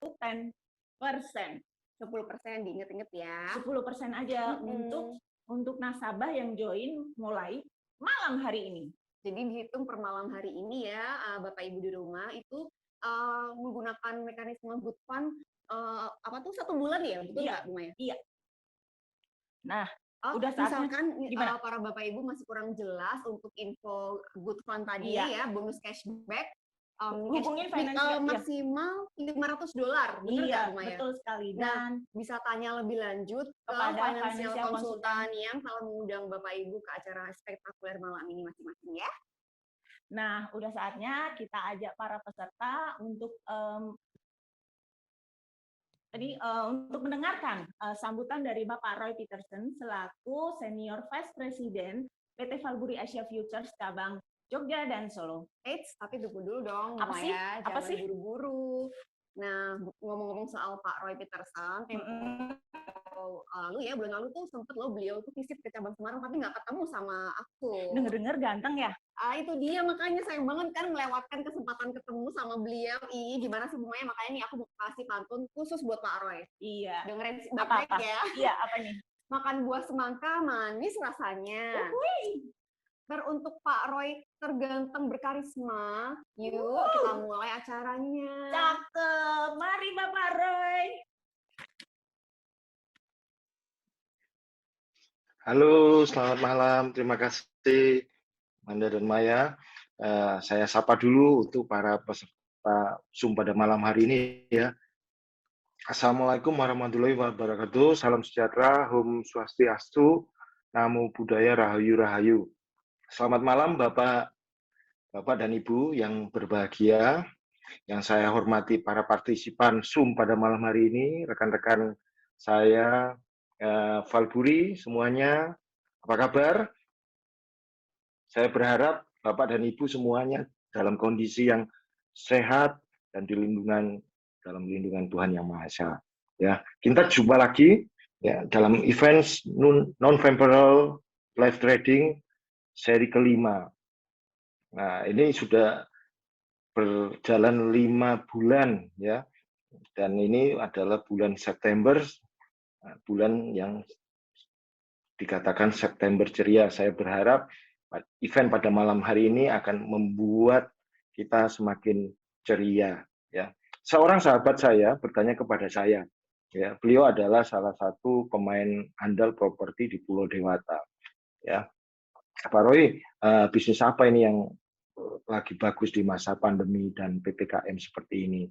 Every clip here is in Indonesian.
10%. 10% diinget-inget ya. 10% aja untuk nasabah yang join mulai malam hari ini. Jadi dihitung per malam hari ini ya, Bapak Ibu di rumah itu menggunakan mekanisme good fund apa tuh 1 bulan ya, betul nggak Bu Maya? Iya. Nah, udah saatnya misalkan gimana? Para Bapak Ibu masih kurang jelas untuk info good fund tadi ya, bonus cashback. Hubungin financial maksimal $500, benar nggak Bu Maya? Betul sekali. Dan bisa tanya lebih lanjut kepada financial consultant yang telah mengundang Bapak Ibu ke acara spektakuler malam ini masing-masing ya. Nah, udah saatnya kita ajak para peserta untuk untuk mendengarkan sambutan dari Bapak Roy Peterson selaku Senior Vice President PT Valburi Asia Futures cabang Jogja dan Solo. Tapi tunggu dulu dong, Apa sih? Jangan buru-buru. Nah, ngomong-ngomong soal Pak Roy Peterson, bulan lalu tuh sempet beliau tuh visit ke cabang Semarang, tapi nggak ketemu sama aku. Dengar-dengar ganteng ya? Itu dia, makanya sayang banget kan melewatkan kesempatan ketemu sama beliau. Gimana sih Bu Maya, makanya nih aku mau kasih pantun khusus buat Pak Roy. Iya. Dengerin baik-baik ya. Iya, apa nih? Makan buah semangka manis rasanya. Untuk Pak Roy terganteng berkarisma, yuk kita mulai acaranya. Cakep, mari Bapak Roy. Halo, selamat malam. Terima kasih, Manda dan Maya. Saya sapa dulu untuk para peserta Zoom pada malam hari ini ya. Assalamualaikum warahmatullahi wabarakatuh. Salam sejahtera, Om Swastiastu, Namo Buddhaya, Rahayu Rahayu. Selamat malam Bapak dan Ibu yang berbahagia. Yang saya hormati para partisipan Zoom pada malam hari ini, rekan-rekan saya Valburi semuanya, apa kabar? Saya berharap Bapak dan Ibu semuanya dalam kondisi yang sehat dan dalam lindungan Tuhan Yang Maha Esa. Ya, kita jumpa lagi ya dalam event non-temporal live trading seri kelima. Nah, ini sudah berjalan 5 bulan ya, dan ini adalah bulan September, bulan yang dikatakan September ceria. Saya berharap event pada malam hari ini akan membuat kita semakin ceria. Ya, seorang sahabat saya bertanya kepada saya, ya, beliau adalah salah satu pemain andal properti di Pulau Dewata. Ya, Pak Roy, bisnis apa ini yang lagi bagus di masa pandemi dan PPKM seperti ini?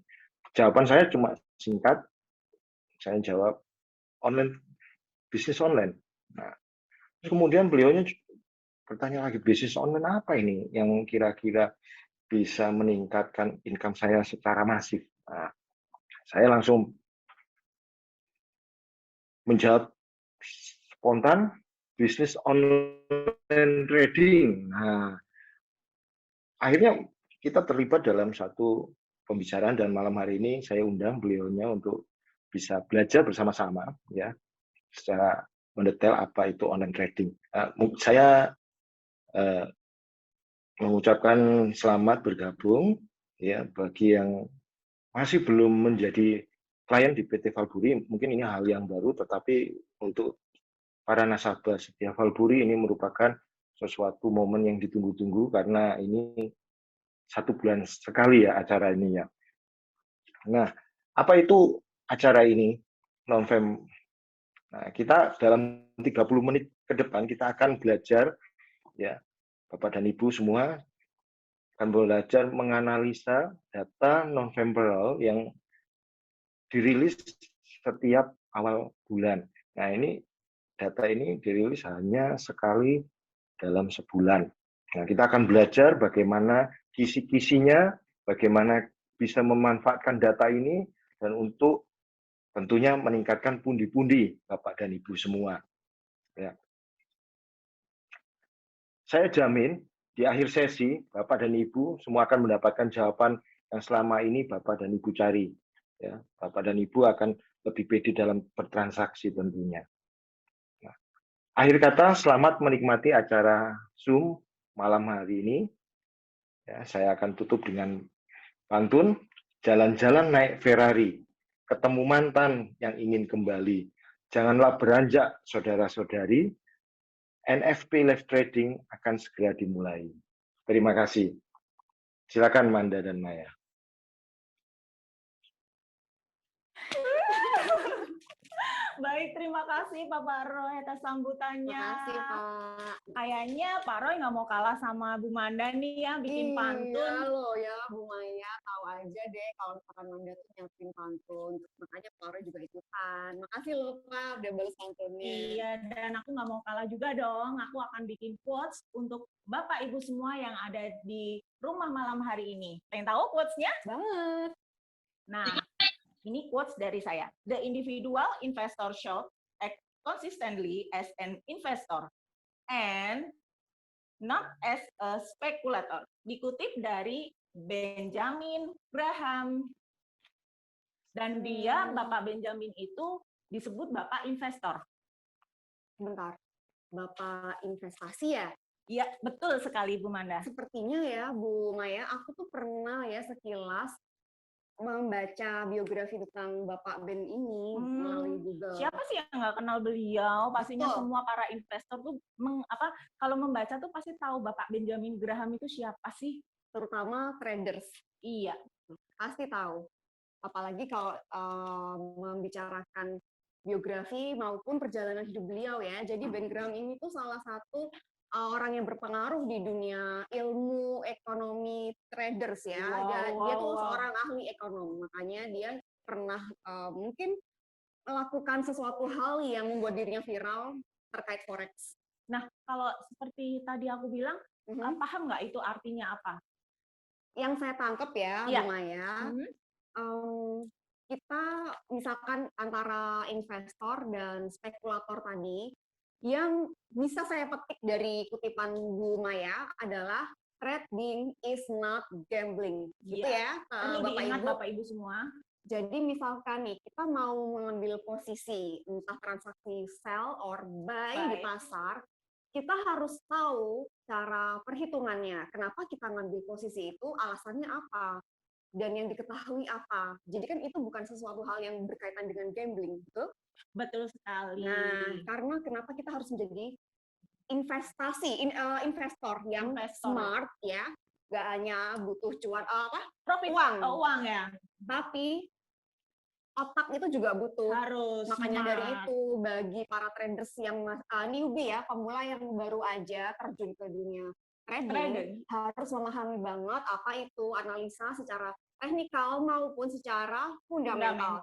Jawaban saya cuma singkat, saya jawab bisnis online. Nah, kemudian beliaunya bertanya lagi, bisnis online apa ini yang kira-kira bisa meningkatkan income saya secara masif? Nah, saya langsung menjawab spontan, bisnis online trading. Nah, akhirnya kita terlibat dalam satu pembicaraan dan malam hari ini saya undang beliaunya untuk bisa belajar bersama-sama ya secara mendetail apa itu online trading. Saya mengucapkan selamat bergabung ya bagi yang masih belum menjadi klien di PT Valburi. Mungkin ini hal yang baru, tetapi untuk para nasabah setia Valburi ini merupakan sesuatu momen yang ditunggu-tunggu karena ini 1 bulan sekali ya acara ini ya. Nah, apa itu acara ini? November. Nah, kita dalam 30 menit ke depan kita akan belajar ya, Bapak dan Ibu semua akan belajar menganalisa data non-temporal yang dirilis setiap awal bulan. Nah, ini data ini dirilis hanya sekali dalam sebulan. Nah, kita akan belajar bagaimana kisi-kisinya, bagaimana bisa memanfaatkan data ini, dan untuk tentunya meningkatkan pundi-pundi Bapak dan Ibu semua. Ya. Saya jamin di akhir sesi, Bapak dan Ibu semua akan mendapatkan jawaban yang selama ini Bapak dan Ibu cari. Ya, Bapak dan Ibu akan lebih pede dalam bertransaksi tentunya. Nah, akhir kata, selamat menikmati acara Zoom malam hari ini. Ya, saya akan tutup dengan pantun, jalan-jalan naik Ferrari. ketemu mantan yang ingin kembali. Janganlah beranjak, saudara-saudari. NFT live trading akan segera dimulai. Terima kasih. Silakan Manda dan Maya. Baik, terima kasih Pak Roy atas sambutannya. Terima kasih, Pak. Kayaknya Pak Roy nggak mau kalah sama Bu Manda nih ya, bikin pantun. Iya loh ya, Bu Maya, tahu aja deh kalau misalkan Manda tuh nyiapin pantun. Makanya Pak Roy juga ikutan. Makasih loh Pak, udah balas pantunnya. Iya, dan aku nggak mau kalah juga dong. Aku akan bikin quotes untuk Bapak Ibu semua yang ada di rumah malam hari ini. Pengen tahu quotes-nya? Banget. Nah, ini quotes dari saya. The individual investor should act consistently as an investor and not as a speculator. Dikutip dari Benjamin Graham. Dan dia, Bapak Benjamin itu disebut Bapak investor. Bentar, Bapak investasi ya? Iya, betul sekali Bu Manda. Sepertinya ya Bu Maya, aku tuh pernah ya sekilas membaca biografi tentang Bapak Ben ini melalui Google. Siapa sih yang nggak kenal beliau? Pastinya Betul. semua para investor tuh kalau membaca tuh pasti tahu Bapak Benjamin Graham itu siapa sih? Terutama traders. Iya, Pasti tahu. Apalagi kalau membicarakan biografi maupun perjalanan hidup beliau ya. Jadi Ben Graham ini tuh salah satu orang yang berpengaruh di dunia ilmu ekonomi traders ya. Dia tuh seorang ahli ekonom, makanya dia pernah mungkin melakukan sesuatu hal yang membuat dirinya viral terkait forex. Nah, kalau seperti tadi aku bilang, paham nggak itu artinya apa? Yang saya tangkap ya, Bu Maya, kita misalkan antara investor dan spekulator tadi, yang bisa saya petik dari kutipan Bu Maya adalah trading is not gambling, gitu ya, perlu diingat Bapak Ibu semua. Jadi misalkan nih kita mau mengambil posisi entah transaksi sell or buy di pasar, kita harus tahu cara perhitungannya. Kenapa kita ngambil posisi itu, alasannya apa, dan yang diketahui apa. Jadi kan itu bukan sesuatu hal yang berkaitan dengan gambling, betul? Betul sekali. Nah, karena kenapa kita harus menjadi investor yang smart ya, nggak hanya butuh profit, uang ya, tapi otak itu juga butuh. Harus. Makanya dari itu bagi para traders yang newbie ya, pemula yang baru aja terjun ke dunia trading, harus memahami banget apa itu analisa secara teknikal maupun secara fundamental.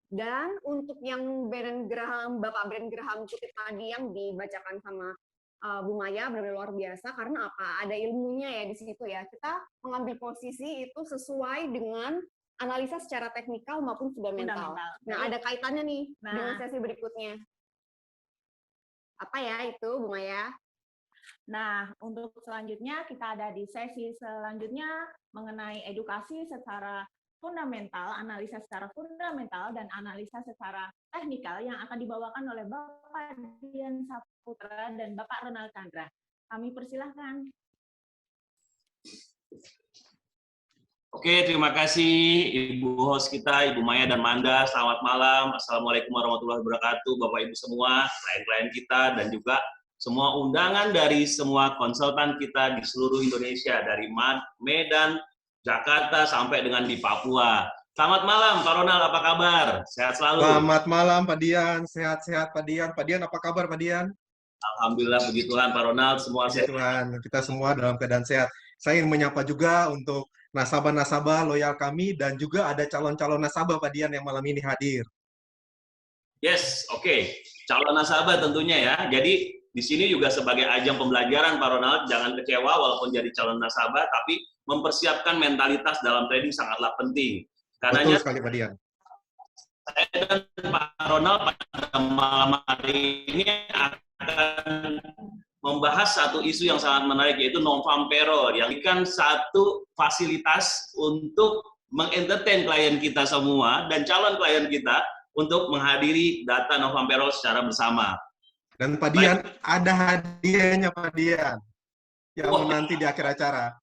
Dan untuk yang Bapak Ben Graham kutip tadi yang dibacakan sama Bu Maya benar-benar luar biasa, karena apa? Ada ilmunya ya di situ ya. Kita mengambil posisi itu sesuai dengan analisa secara teknikal maupun fundamental. Nah, ada kaitannya nih dengan sesi berikutnya. Apa ya itu, Bu Maya? Nah, untuk selanjutnya kita ada di sesi selanjutnya mengenai edukasi secara fundamental, analisa secara fundamental, dan analisa secara teknikal yang akan dibawakan oleh Bapak Dian Saputra dan Bapak Ronald Chandra. Kami persilahkan. Oke, terima kasih Ibu host kita, Ibu Maya dan Manda. Selamat malam. Assalamualaikum warahmatullahi wabarakatuh, Bapak Ibu semua, klien-klien kita, dan juga semua undangan dari semua konsultan kita di seluruh Indonesia, dari Medan, Jakarta, sampai dengan di Papua. Selamat malam, Pak Ronald, apa kabar? Sehat selalu? Selamat malam, Pak Dian. Sehat-sehat, Pak Dian. Pak Dian, apa kabar, Pak Dian? Alhamdulillah, puji Tuhan, Pak Ronald. Semua sehat. Tuhan, kita semua dalam keadaan sehat. Saya ingin menyapa juga untuk nasabah-nasabah loyal kami, dan juga ada calon-calon nasabah, Pak Dian, yang malam ini hadir. Yes, oke. Calon nasabah tentunya ya. Jadi, di sini juga sebagai ajang pembelajaran, Pak Ronald, jangan kecewa walaupun jadi calon nasabah, tapi mempersiapkan mentalitas dalam trading sangatlah penting. Karena betul sekali, Pak Dian. Saya dan Pak Ronald pada malam hari ini akan membahas satu isu yang sangat menarik, yaitu non-farm payroll, yang kan satu fasilitas untuk mengentertain klien kita semua dan calon klien kita untuk menghadiri data non-farm payroll secara bersama. Dan Pak Dian, ada hadiahnya Pak Dian yang menanti di akhir acara.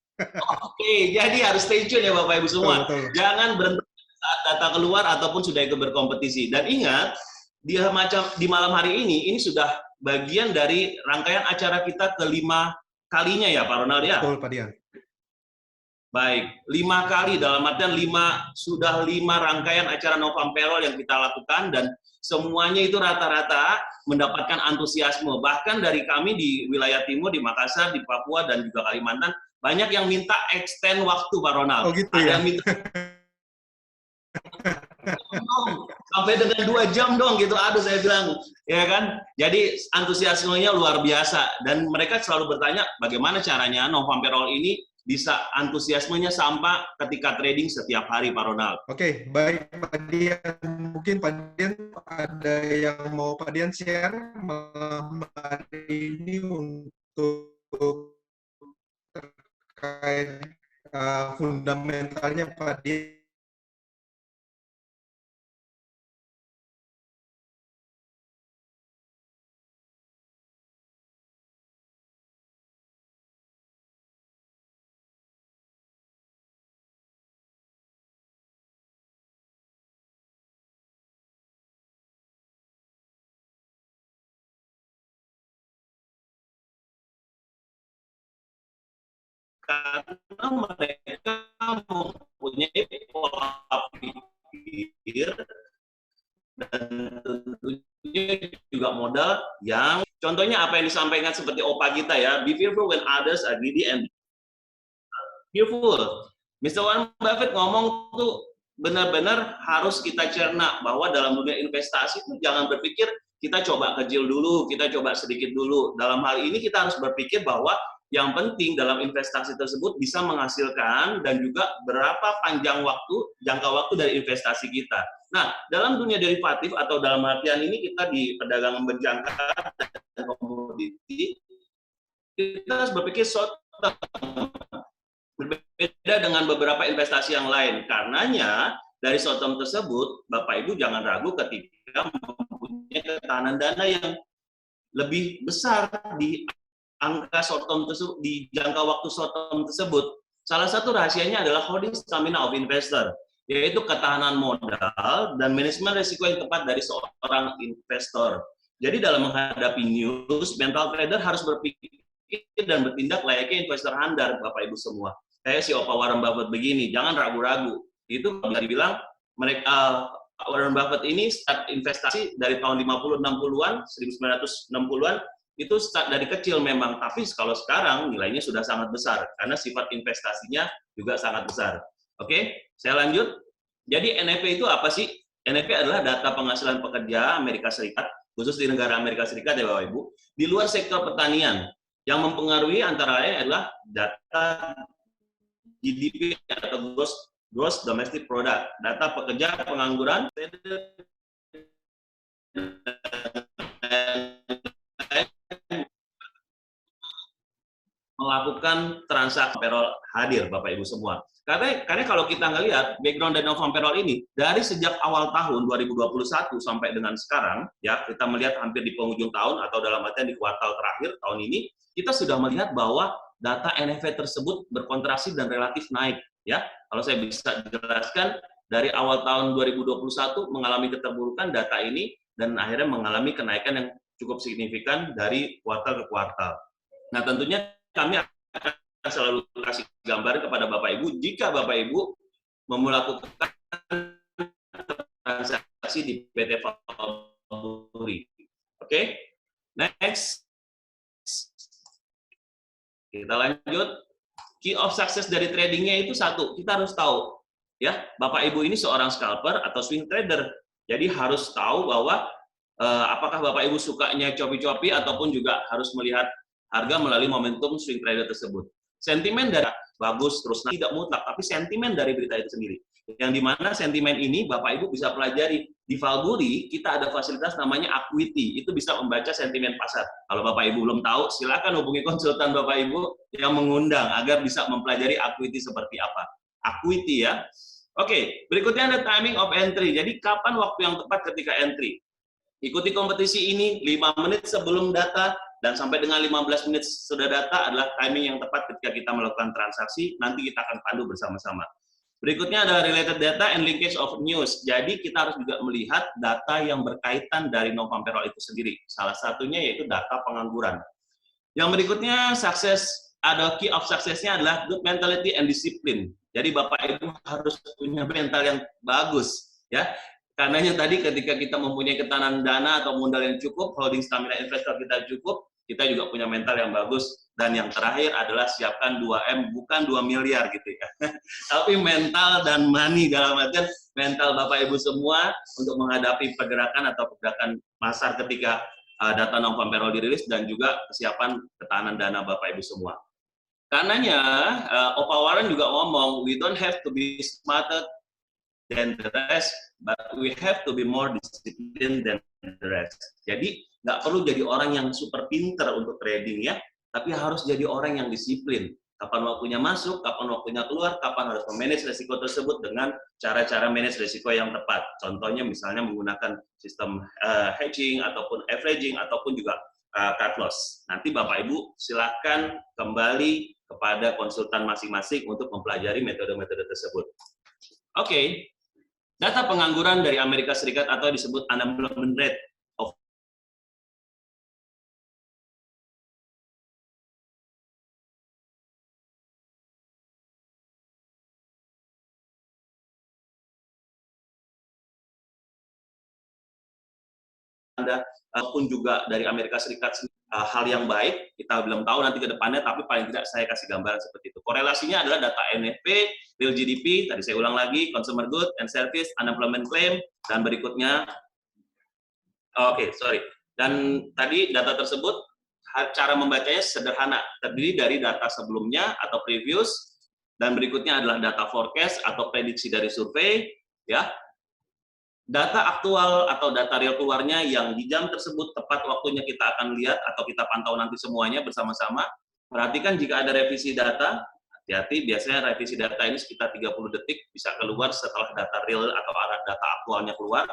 Oke, jadi harus stay tune ya Bapak Ibu semua. Betul. Jangan berhenti saat data keluar ataupun sudah ikut berkompetisi. Dan ingat, di malam hari ini sudah bagian dari rangkaian acara kita ke-5 kalinya ya Pak Ronald ya? Betul Pak Dian. Baik, 5 kali dalam artian 5 rangkaian acara Novum Payroll yang kita lakukan, dan semuanya itu rata-rata mendapatkan antusiasme. Bahkan dari kami di wilayah timur, di Makassar, di Papua, dan juga Kalimantan, banyak yang minta extend waktu Pak Ronald. Oh gitu Ada ya? yang minta sampai dengan 2 jam dong gitu, aduh saya bilang, ya kan? Jadi antusiasmenya luar biasa, dan mereka selalu bertanya bagaimana caranya Novum Payroll ini bisa antusiasmenya sampai ketika trading setiap hari, Pak Ronald. Oke, baik Pak Dian. Mungkin Pak Dian ada yang mau Pak Dian share malam hari ini untuk terkait fundamentalnya Pak Dian. Karena mereka mempunyai pola pikir dan tentunya juga modal yang contohnya apa yang disampaikan seperti opa kita ya, be fearful when others are greedy and fearful. Mr. Warren Buffett ngomong tuh benar-benar harus kita cerna bahwa dalam dunia investasi itu jangan berpikir kita coba kecil dulu, kita coba sedikit dulu. Dalam hal ini kita harus berpikir bahwa yang penting dalam investasi tersebut bisa menghasilkan dan juga berapa panjang waktu, jangka waktu dari investasi kita. Nah, dalam dunia derivatif atau dalam artian ini kita di perdagangan berjangka dan komoditi, kita harus berpikir short term. Berbeda dengan beberapa investasi yang lain. Karenanya, dari short term tersebut, Bapak Ibu jangan ragu ketika mempunyai ketahanan dana yang lebih besar di angka short term tersebut, di jangka waktu short term tersebut. Salah satu rahasianya adalah holding stamina of investor, yaitu ketahanan modal dan manajemen risiko yang tepat dari seorang investor. Jadi dalam menghadapi news, mental trader harus berpikir dan bertindak layaknya investor handal, Bapak Ibu semua. Kayak si Opa Warren Buffett begini, jangan ragu-ragu. Itu bisa dibilang mereka Warren Buffett ini start investasi dari tahun 50-60-an, 1960-an, itu start dari kecil memang, tapi kalau sekarang nilainya sudah sangat besar karena sifat investasinya juga sangat besar. Oke, saya lanjut. Jadi NFP itu apa sih? NFP adalah data penghasilan pekerja Amerika Serikat, khusus di negara Amerika Serikat ya Bapak Ibu, di luar sektor pertanian. Yang mempengaruhi antara lain adalah data GDP atau Gross Domestic Product, data pekerja, pengangguran, melakukan transaksi payroll hadir, Bapak Ibu semua. Karena kalau kita ngelihat background dari Novum Payroll ini, dari sejak awal tahun 2021 sampai dengan sekarang, ya kita melihat hampir di penghujung tahun atau dalam artian di kuartal terakhir tahun ini, kita sudah melihat bahwa data NFP tersebut berkontraksi dan relatif naik. Ya, kalau saya bisa jelaskan, dari awal tahun 2021 mengalami keterburukan data ini dan akhirnya mengalami kenaikan yang cukup signifikan dari kuartal ke kuartal. Nah, tentunya kami akan selalu kasih gambar kepada Bapak Ibu jika Bapak Ibu melakukan transaksi di PT Valburi. Oke, next. Kita lanjut. Key of success dari tradingnya itu satu, kita harus tahu, ya Bapak Ibu ini seorang scalper atau swing trader. Jadi harus tahu bahwa apakah Bapak Ibu sukanya copi-copi ataupun juga harus melihat harga melalui momentum swing trader tersebut. Sentimen dari bagus terus tidak mutlak, tapi sentimen dari berita itu sendiri. Yang dimana sentimen ini Bapak Ibu bisa pelajari. Di Valburi kita ada fasilitas namanya Acuity, itu bisa membaca sentimen pasar. Kalau Bapak Ibu belum tahu, silakan hubungi konsultan Bapak Ibu yang mengundang agar bisa mempelajari Acuity seperti apa. Acuity ya. Oke, berikutnya ada timing of entry. Jadi kapan waktu yang tepat ketika entry? Ikuti kompetisi ini 5 menit sebelum data dan sampai dengan 15 menit sudah data adalah timing yang tepat ketika kita melakukan transaksi. Nanti kita akan pandu bersama-sama. Berikutnya ada related data and linkage of news. Jadi kita harus juga melihat data yang berkaitan dari non-farm payroll itu sendiri. Salah satunya yaitu data pengangguran. Yang berikutnya ada key of success-nya adalah good mentality and discipline. Jadi Bapak Ibu harus punya mental yang bagus, ya. Karenanya tadi ketika kita mempunyai ketahanan dana atau modal yang cukup, holding stamina investor kita cukup, kita juga punya mental yang bagus. Dan yang terakhir adalah siapkan 2M, bukan 2 miliar gitu ya. Tapi mental dan money, dalam artian mental Bapak Ibu semua untuk menghadapi pergerakan atau pergerakan pasar ketika data non-farm payroll dirilis, dan juga kesiapan ketahanan dana Bapak Ibu semua. Karenanya, Opa Warren juga ngomong, we don't have to be smarter than the rest, but we have to be more disciplined than the rest. Jadi, nggak perlu jadi orang yang super pinter untuk trading ya, tapi harus jadi orang yang disiplin. Kapan waktunya masuk, kapan waktunya keluar, kapan harus memanage resiko tersebut dengan cara-cara manage resiko yang tepat. Contohnya misalnya menggunakan sistem hedging, ataupun averaging, ataupun juga cut loss. Nanti Bapak Ibu silakan kembali kepada konsultan masing-masing untuk mempelajari metode-metode tersebut. Oke. Data pengangguran dari Amerika Serikat atau disebut unemployment rate of Anda, ataupun juga dari Amerika Serikat, hal yang baik, kita belum tahu nanti ke depannya, tapi paling tidak saya kasih gambaran seperti itu. Korelasinya adalah data NFP, real GDP, tadi saya ulang lagi, consumer good and service, unemployment claim, dan berikutnya, dan tadi data tersebut, cara membacanya sederhana, terdiri dari data sebelumnya atau previous, dan berikutnya adalah data forecast atau prediksi dari survei, ya. Data aktual atau data real keluarnya yang di jam tersebut tepat waktunya kita akan lihat atau kita pantau nanti semuanya bersama-sama. Perhatikan jika ada revisi data, hati-hati, biasanya revisi data ini sekitar 30 detik bisa keluar setelah data real atau data aktualnya keluar.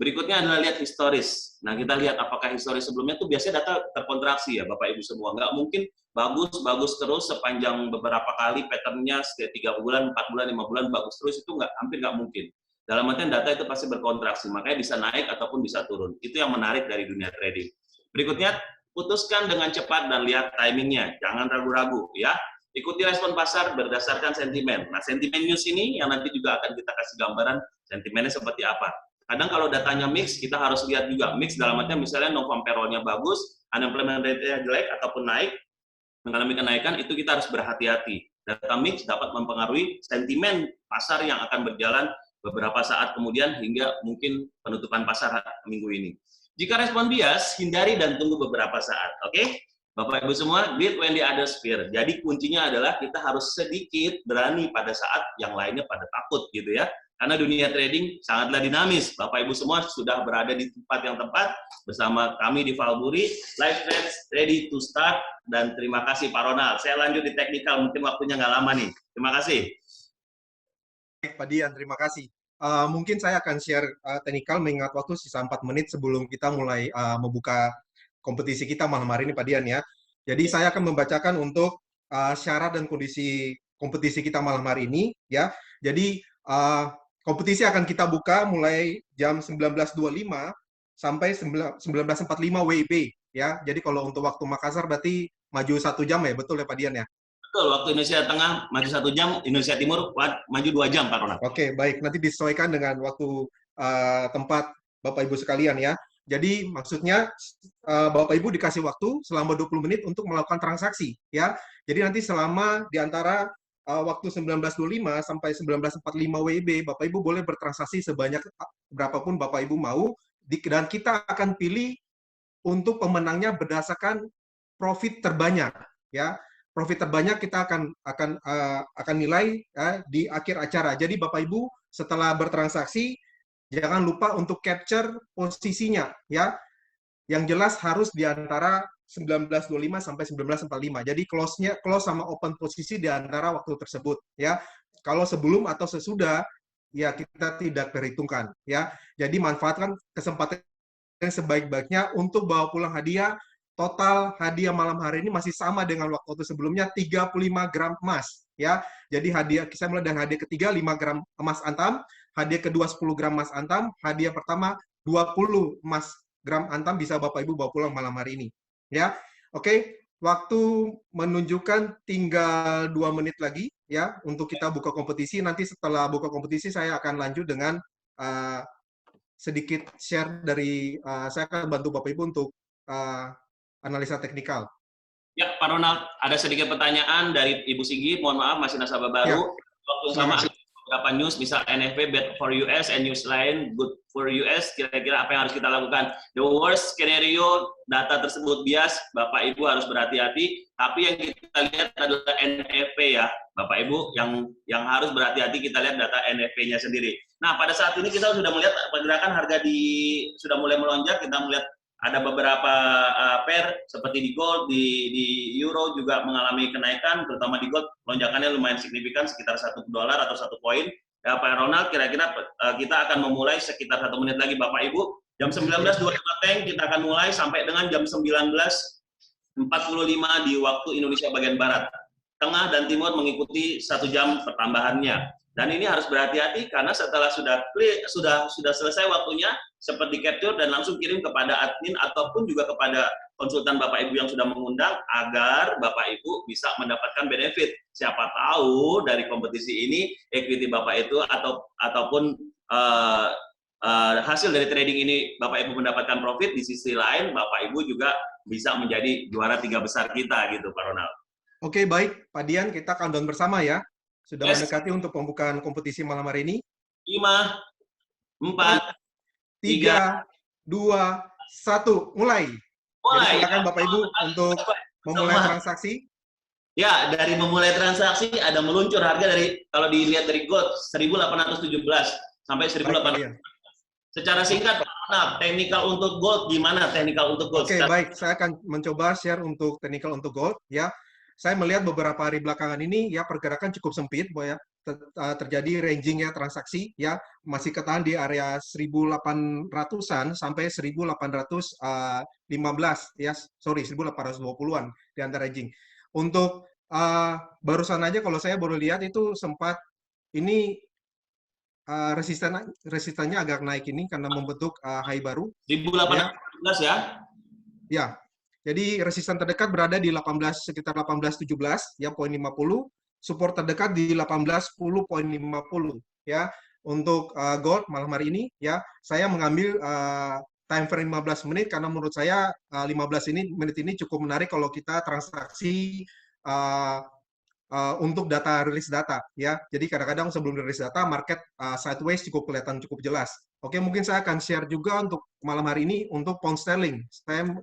Berikutnya adalah lihat historis. Nah, kita lihat apakah historis sebelumnya itu biasanya data terkontraksi ya Bapak Ibu semua. Nggak mungkin bagus terus sepanjang beberapa kali pattern-nya setiap 3 bulan, 4 bulan, 5 bulan bagus terus, itu hampir nggak mungkin. Dalam artian data itu pasti berkontraksi, makanya bisa naik ataupun bisa turun. Itu yang menarik dari dunia trading. Berikutnya, putuskan dengan cepat dan lihat timingnya. Jangan ragu-ragu ya. Ikuti respon pasar berdasarkan sentimen. Nah, sentimen news ini yang nanti juga akan kita kasih gambaran sentimennya seperti apa. Kadang kalau datanya mix, kita harus lihat juga. Mix dalam artian misalnya non-farm payroll-nya bagus, unemployment rate-nya jelek ataupun naik, mengalami kenaikan, itu kita harus berhati-hati. Data mix dapat mempengaruhi sentimen pasar yang akan berjalan beberapa saat kemudian hingga mungkin penutupan pasar minggu ini. Jika respon bias, hindari dan tunggu beberapa saat. Oke? Bapak Ibu semua, greed when the others fear. Jadi kuncinya adalah kita harus sedikit berani pada saat yang lainnya pada takut gitu ya. Karena dunia trading sangatlah dinamis. Bapak Ibu semua sudah berada di tempat yang tepat bersama kami di Valburi. Live trades ready to start. Dan terima kasih Pak Ronald. Saya lanjut di teknikal, mungkin waktunya nggak lama nih. Terima kasih. Pak Dian, terima kasih. Mungkin saya akan share teknikal mengingat waktu sisa 4 menit sebelum kita mulai membuka kompetisi kita malam hari ini, Pak Dian ya. Jadi saya akan membacakan untuk syarat dan kondisi kompetisi kita malam hari ini ya. Jadi kompetisi akan kita buka mulai jam 19.25 sampai 19.45 WIB ya. Jadi kalau untuk waktu Makassar berarti maju 1 jam ya, betul ya Pak Dian ya? Betul, waktu Indonesia Tengah maju 1 jam, Indonesia Timur maju 2 jam, Pak Ronald. Oke, baik. Nanti disesuaikan dengan waktu tempat Bapak Ibu sekalian ya. Jadi maksudnya Bapak Ibu dikasih waktu selama 20 menit untuk melakukan transaksi ya. Jadi nanti selama di antara waktu 19.25 sampai 19.45 WIB, Bapak Ibu boleh bertransaksi sebanyak berapapun Bapak Ibu mau, dan kita akan pilih untuk pemenangnya berdasarkan profit terbanyak ya. Profit terbanyak kita akan nilai ya, di akhir acara. Jadi Bapak Ibu setelah bertransaksi jangan lupa untuk capture posisinya ya. Yang jelas harus di antara 19.25 sampai 19.45. Jadi close sama open posisi di antara waktu tersebut ya. Kalau sebelum atau sesudah ya kita tidak perhitungkan ya. Jadi manfaatkan kesempatan yang sebaik-baiknya untuk bawa pulang hadiah. Total hadiah malam hari ini masih sama dengan waktu sebelumnya, 35 gram emas ya. Jadi hadiah saya mulai dengan hadiah ketiga 5 gram emas antam, hadiah kedua 10 gram emas antam, hadiah pertama 20 emas gram antam bisa Bapak Ibu bawa pulang malam hari ini. Ya. Oke, waktu menunjukkan tinggal 2 menit lagi ya untuk kita buka kompetisi. Nanti setelah buka kompetisi saya akan lanjut dengan sedikit share dari saya akan bantu Bapak Ibu untuk analisa teknikal. Ya, Pak Ronald, ada sedikit pertanyaan dari Ibu Sigi. Mohon maaf, masih nasabah baru. Ya. Waktu sama beberapa news, misal NFP bad for US and news lain good for US. Kira-kira apa yang harus kita lakukan? The worst scenario, data tersebut bias, Bapak Ibu harus berhati-hati. Tapi yang kita lihat adalah NFP ya, Bapak Ibu. Yang harus berhati-hati kita lihat data NFP-nya sendiri. Nah, pada saat ini kita sudah melihat pergerakan harga sudah mulai melonjak. Kita melihat ada beberapa pair seperti di gold, di euro juga mengalami kenaikan, terutama di gold lonjakannya lumayan signifikan sekitar $1 atau 1 poin. Ya, Pak Ronald, kira-kira kita akan memulai sekitar 1 menit lagi Bapak Ibu. Jam 19.25 kita akan mulai sampai dengan jam 19.45 di waktu Indonesia bagian Barat. Tengah dan Timur mengikuti 1 jam pertambahannya. Dan ini harus berhati-hati karena setelah sudah selesai waktunya, seperti capture dan langsung kirim kepada admin ataupun juga kepada konsultan Bapak Ibu yang sudah mengundang agar Bapak Ibu bisa mendapatkan benefit. Siapa tahu dari kompetisi ini equity Bapak itu ataupun hasil dari trading ini Bapak Ibu mendapatkan profit, di sisi lain Bapak Ibu juga bisa menjadi juara 3 besar kita gitu, Pak Ronald. Oke, baik Pak Dian, kita countdown bersama ya. Sudah mendekati untuk pembukaan kompetisi malam hari ini. 5, 4, 3, 2, 1, mulai. Jadi silakan Bapak Ibu untuk memulai transaksi. Ya, dari memulai transaksi ada meluncur harga dari, kalau dilihat dari gold 1.817 sampai 1.800. Secara singkat, teknikal untuk gold gimana? Teknikal untuk gold. Oke, baik. Saya akan mencoba share untuk teknikal untuk gold ya. Saya melihat beberapa hari belakangan ini ya pergerakan cukup sempit, ya. Terjadi ranging ya transaksi ya masih ketahan di area 1.800-an sampai 1.815 ya, sorry 1.820-an di antara ranging. Untuk barusan aja kalau saya baru lihat itu sempat ini resistannya agak naik ini karena membentuk high baru 1.815 ya. Ya. Jadi resisten terdekat berada di sekitar 18.17 ya, poin 50. Support terdekat di 18.10.50 ya. Untuk gold malam hari ini ya, saya mengambil time frame 15 menit karena menurut saya 15 menit ini cukup menarik kalau kita transaksi untuk rilis data ya. Jadi kadang-kadang sebelum rilis data market sideways kelihatan cukup jelas. Oke, mungkin saya akan share juga untuk malam hari ini untuk pound sterling.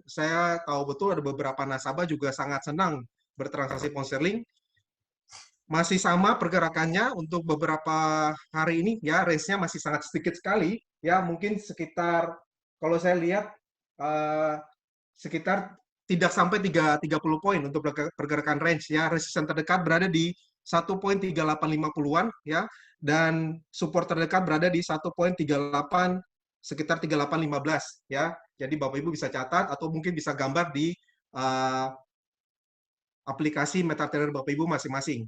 Saya tahu betul ada beberapa nasabah juga sangat senang bertransaksi pound sterling. Masih sama pergerakannya untuk beberapa hari ini ya, range-nya masih sangat sedikit sekali ya, mungkin sekitar kalau saya lihat sekitar tidak sampai 30 poin untuk pergerakan range ya. Resisten terdekat berada di 1.3850-an ya, dan support terdekat berada di 1.38 sekitar 3815 ya. Jadi Bapak Ibu bisa catat atau mungkin bisa gambar di aplikasi MetaTrader Bapak Ibu masing-masing.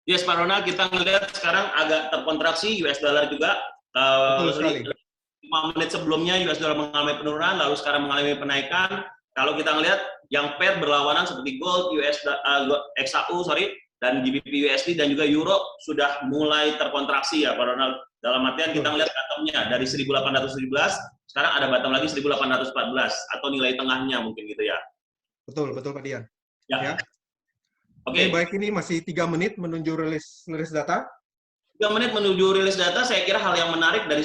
Yes, Pak Ronald, kita melihat sekarang agak terkontraksi US dollar juga. Betul sekali. 5 menit sebelumnya US dollar mengalami penurunan, lalu sekarang mengalami penaikan. Kalau kita melihat yang pair berlawanan seperti gold, XAU, dan GBP USD dan juga euro sudah mulai terkontraksi ya Pak Ronald. Dalam artian kita melihat bottomnya dari 1.817, sekarang ada bottom lagi 1.814 atau nilai tengahnya mungkin gitu ya. Betul Pak Dian. Ya. Oke, baik, ini masih 3 menit menuju rilis data. 3 menit menuju rilis data, saya kira hal yang menarik dari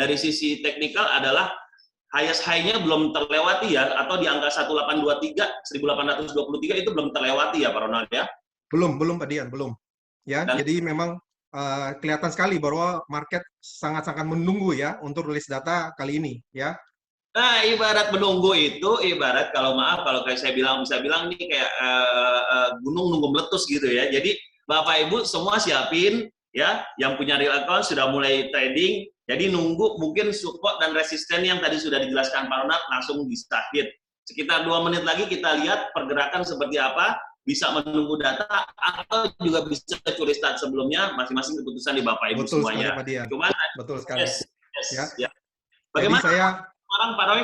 sisi teknikal adalah highest high-nya belum terlewati ya, atau di angka 1823 itu belum terlewati ya Pak Ronald ya? Belum Pak Dian, belum. Ya, jadi memang kelihatan sekali bahwa market sangat-sangat menunggu ya untuk rilis data kali ini ya. Nah, ibarat menunggu itu, ibarat kalau kayak saya bisa bilang ini kayak gunung nunggu meletus gitu ya. Jadi Bapak Ibu semua siapin ya, yang punya real account sudah mulai trading. Jadi nunggu mungkin support dan resisten yang tadi sudah dijelaskan Pak Ronald langsung di-hit. Sekitar 2 menit lagi kita lihat pergerakan seperti apa. bisa menunggu data atau juga bisa curi start sebelumnya, masing-masing keputusan di Bapak Ibu Betul semuanya. sekali, Pak Dian. Cuman, Betul sekali. yes, Ya. ya. Jadi Bagaimana saya sekarang Pak Roy?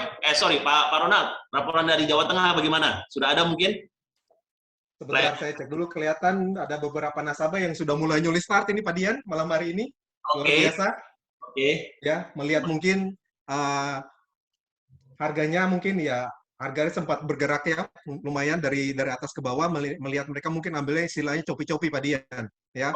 Pak Ronald, laporan dari Jawa Tengah bagaimana? Sudah ada mungkin? sebentar saya cek dulu, kelihatan ada beberapa nasabah yang sudah mulai nyulis start ini Pak Dian malam hari ini. Luar Oke. biasa. Oke. Ya, melihat mungkin harganya mungkin ya harganya sempat bergerak ya lumayan dari atas ke bawah, melihat mereka mungkin ambilnya istilahnya copi-copi Pak Dian ya.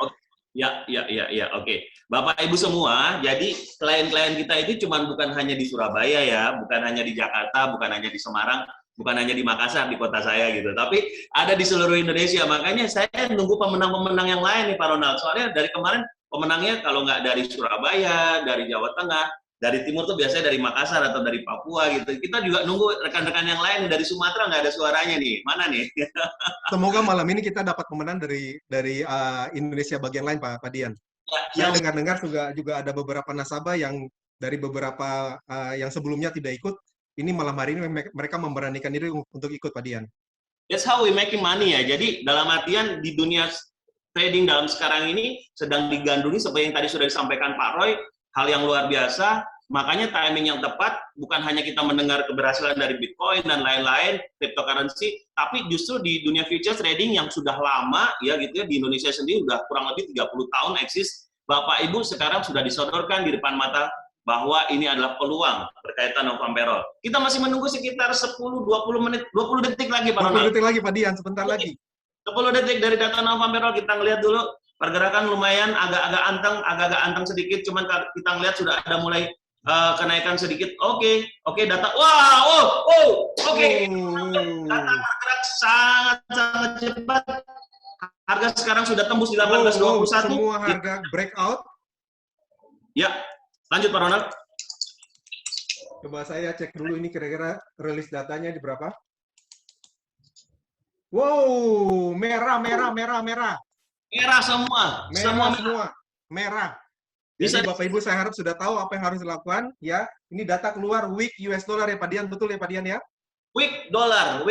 Ya, oke. Bapak Ibu semua, jadi klien-klien kita itu bukan hanya di Surabaya ya, bukan hanya di Jakarta, bukan hanya di Semarang, bukan hanya di Makassar, di kota saya gitu, tapi ada di seluruh Indonesia. Makanya saya nunggu pemenang-pemenang yang lain nih Pak Ronald. Soalnya dari kemarin pemenangnya kalau nggak dari Surabaya, dari Jawa Tengah, dari timur tuh biasanya dari Makassar atau dari Papua gitu. Kita juga nunggu rekan-rekan yang lain dari Sumatera, nggak ada suaranya nih. Mana nih? Semoga malam ini kita dapat pemenang dari Indonesia bagian lain Pak Dian. Ya, Saya dengar-dengar juga ada beberapa nasabah yang dari beberapa yang sebelumnya tidak ikut. Ini malam hari ini mereka memberanikan diri untuk ikut Pak Dian. That's how we making money ya. Jadi dalam artian di dunia trading dalam sekarang ini sedang digandrungi seperti yang tadi sudah disampaikan Pak Roy, hal yang luar biasa. Makanya timing yang tepat bukan hanya kita mendengar keberhasilan dari Bitcoin dan lain-lain cryptocurrency, tapi justru di dunia futures trading yang sudah lama ya gitu ya, di Indonesia sendiri sudah kurang lebih 30 tahun eksis. Bapak Ibu sekarang sudah disodorkan di depan mata bahwa ini adalah peluang berkaitan dengan farm payroll. Kita masih menunggu sekitar 10-20 menit, 20 detik lagi Pak Ronald. 20 detik lagi Pak Dian, sebentar lagi. 10 detik dari data non farm payroll, kita ngelihat dulu pergerakan lumayan agak-agak anteng sedikit, cuman kita ngelihat sudah ada mulai kenaikan sedikit. Oke, data. Wow, oke. Data bergerak sangat cepat. Harga sekarang sudah tembus di 18.21. Semua harga breakout. Ya, lanjut Pak Ronald. Coba saya cek dulu ini kira-kira rilis datanya di berapa. Wow, merah. Merah semua. Merah. Jadi Bapak Ibu saya harap sudah tahu apa yang harus dilakukan ya. Ini data keluar week US dollar ya Pak Dian, betul ya Pak Dian ya? Week dollar.